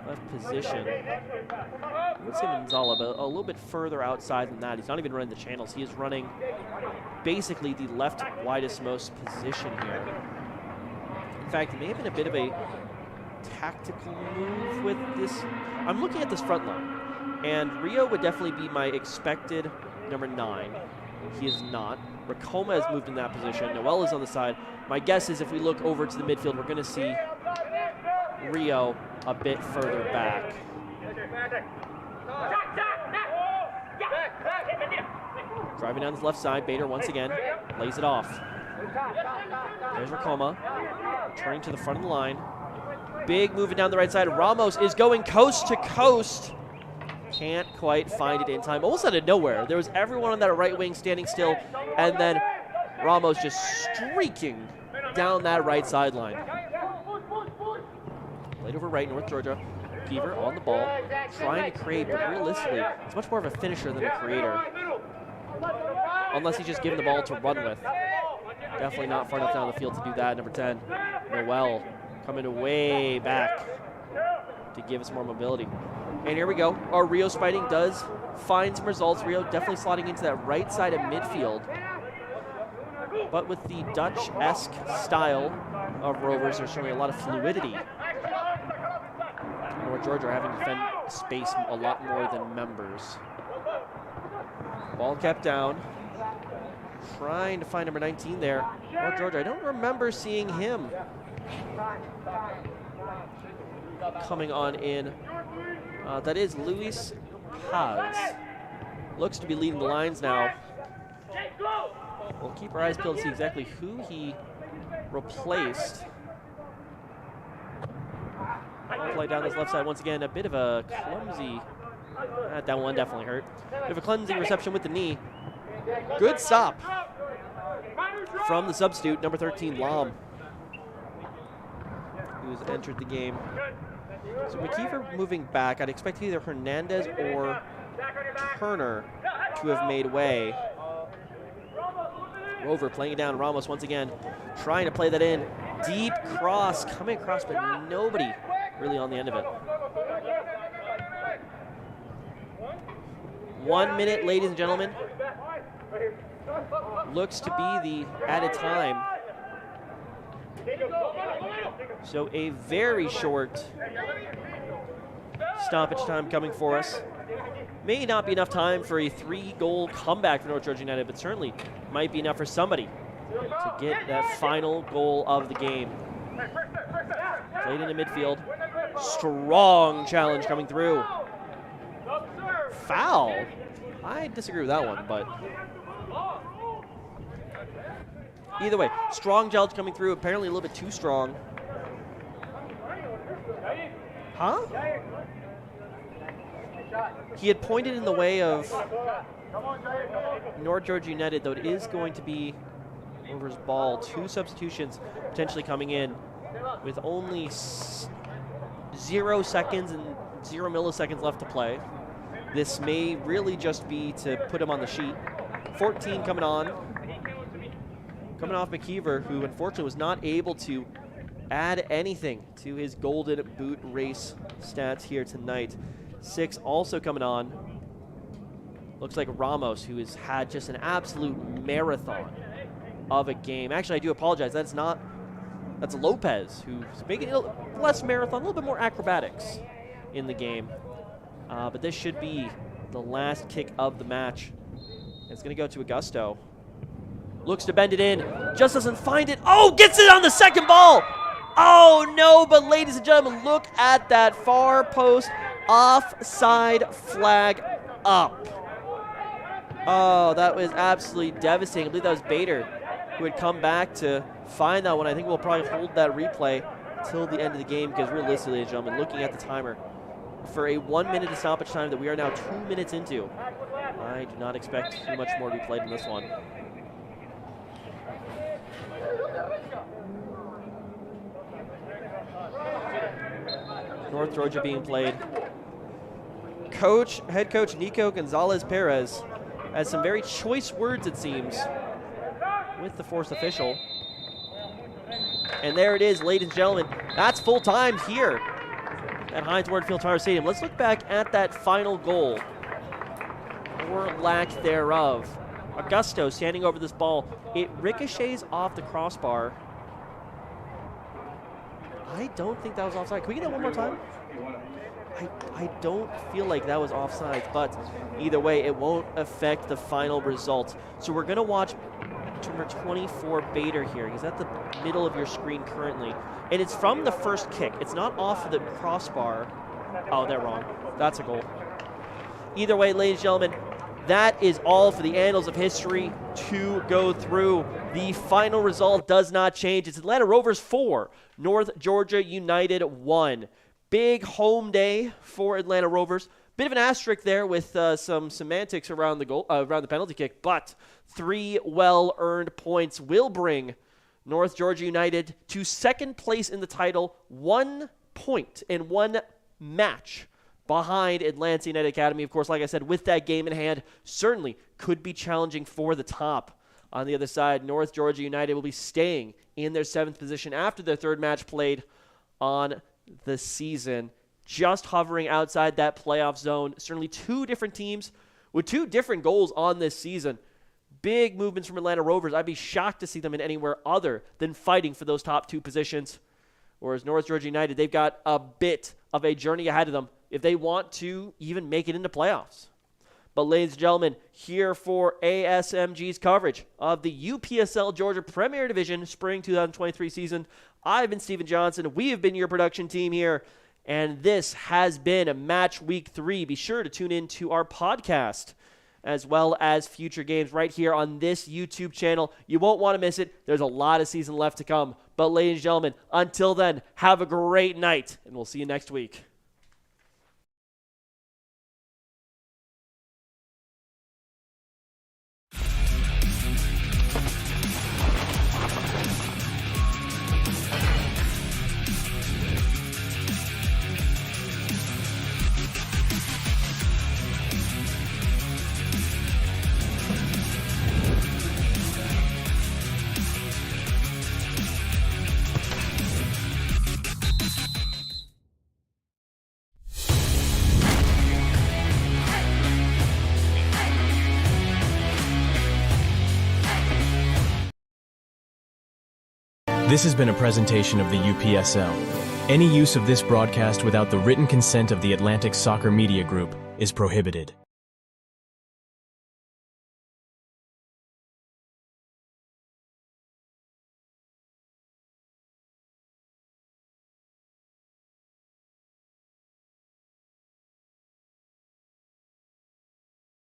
left position. I would say Manzala, but a little bit further outside than that. He's not even running the channels. He is running basically the left widest most position here. In fact, it may have been a bit of a tactical move with this. I'm looking at this front line, and Rio would definitely be my expected number 9. He is not. Rakoma has moved in that position. Noel is on the side. My guess is if we look over to the midfield, we're going to see Rio a bit further back. Driving down this left side, Bader once again lays it off. There's Rakoma, turning to the front of the line. Big moving down the right side. Ramos is going coast to coast. Can't quite find it in time. Almost out of nowhere. There was everyone on that right wing standing still, and then Ramos just streaking down that right sideline. Played over right, North Georgia. Beaver on the ball, trying to create, but realistically, it's much more of a finisher than a creator. Unless he's just given the ball to run with. Definitely not far enough down the field to do that. Number 10, Noel, coming way back to give us more mobility. And here we go. Our Rio's fighting does find some results. Rio definitely slotting into that right side of midfield. But with the Dutch-esque style of Rovers, there's certainly a lot of fluidity. North Georgia are having to defend space a lot more than members. Ball kept down. Trying to find number 19 there. North Georgia, I don't remember seeing him coming on in. That is Luis Paz. Looks to be leading the lines now. We'll keep our eyes peeled to see exactly who he replaced. Play down this left side once again. A bit of a clumsy. That one definitely hurt. Bit of a clumsy reception with the knee. Good stop from the substitute, number 13, Lam, who's entered the game. So McKeever moving back. I'd expect either Hernandez or Turner to have made way. Rover playing it down. Ramos once again trying to play that in. Deep cross coming across, but nobody really on the end of it. 1 minute, ladies and gentlemen. Looks to be the added time. So a very short stoppage time coming for us. May not be enough time for a 3-goal comeback for North Georgia United, but certainly might be enough for somebody to get that final goal of the game. Played into midfield. Strong challenge coming through. Foul. I disagree with that one, but either way, strong challenge coming through. Apparently a little bit too strong. Huh? He had pointed in the way of North Georgia United, though it is going to be Rovers' ball. 2 substitutions potentially coming in with only 0 seconds and 0 milliseconds left to play. This may really just be to put him on the sheet. 14 coming on. Coming off McKeever, who unfortunately was not able to add anything to his golden boot race stats here tonight. 6 also coming on. Looks like Ramos, who has had just an absolute marathon of a game. Actually, I do apologize. That's Lopez, who's making it less marathon, a little bit more acrobatics in the game. But this should be the last kick of the match. It's going to go to Augusto. Looks to bend it in. Just doesn't find it. Oh, gets it on the second ball. Oh, no. But ladies and gentlemen, look at that far post offside flag up. Oh, that was absolutely devastating. I believe that was Bader who had come back to find that one. I think we'll probably hold that replay till the end of the game because realistically, ladies and gentlemen, looking at the timer, for a 1 minute of stoppage time that we are now 2 minutes into, I do not expect too much more to be played in this one. North Georgia being played. Head coach Nico Gonzalez Perez has some very choice words, it seems, with the fourth official. And there it is, ladies and gentlemen. That's full time here at Heinz Ward Field Tire Stadium. Let's look back at that final goal, or lack thereof. Augusto standing over this ball. It ricochets off the crossbar. I don't think that was offside. Can we get that one more time? I don't feel like that was offside, but either way, it won't affect the final result. So we're going to watch number 24 Bader here. He's at the middle of your screen currently. And it's from the first kick. It's not off the crossbar. Oh, they're wrong. That's a goal. Either way, ladies and gentlemen, that is all for the annals of history to go through. The final result does not change. It's Atlanta Rovers 4, North Georgia United 1. Big home day for Atlanta Rovers. Bit of an asterisk there with some semantics around the goal, around the penalty kick, but 3 well-earned points will bring North Georgia United to second place in the title, 1 point and 1 match behind Atlanta United Academy. Of course, like I said, with that game in hand, certainly could be challenging for the top. On the other side, North Georgia United will be staying in their 7th position after their 3rd match played on the season, just hovering outside that playoff zone. Certainly 2 different teams with 2 different goals on this season. Big movements from Atlanta Rovers. I'd be shocked to see them in anywhere other than fighting for those top 2 positions. Whereas North Georgia United, they've got a bit of a journey ahead of them if they want to even make it into playoffs. But ladies and gentlemen, here for ASMG's coverage of the UPSL Georgia Premier Division Spring 2023 season, I've been Steven Johnson. We have been your production team here, and this has been Match Week 3. Be sure to tune in to our podcast as well as future games right here on this YouTube channel. You won't want to miss it. There's a lot of season left to come. But ladies and gentlemen, until then, have a great night, and we'll see you next week. This has been a presentation of the UPSL. Any use of this broadcast without the written consent of the Atlantic Soccer Media Group is prohibited.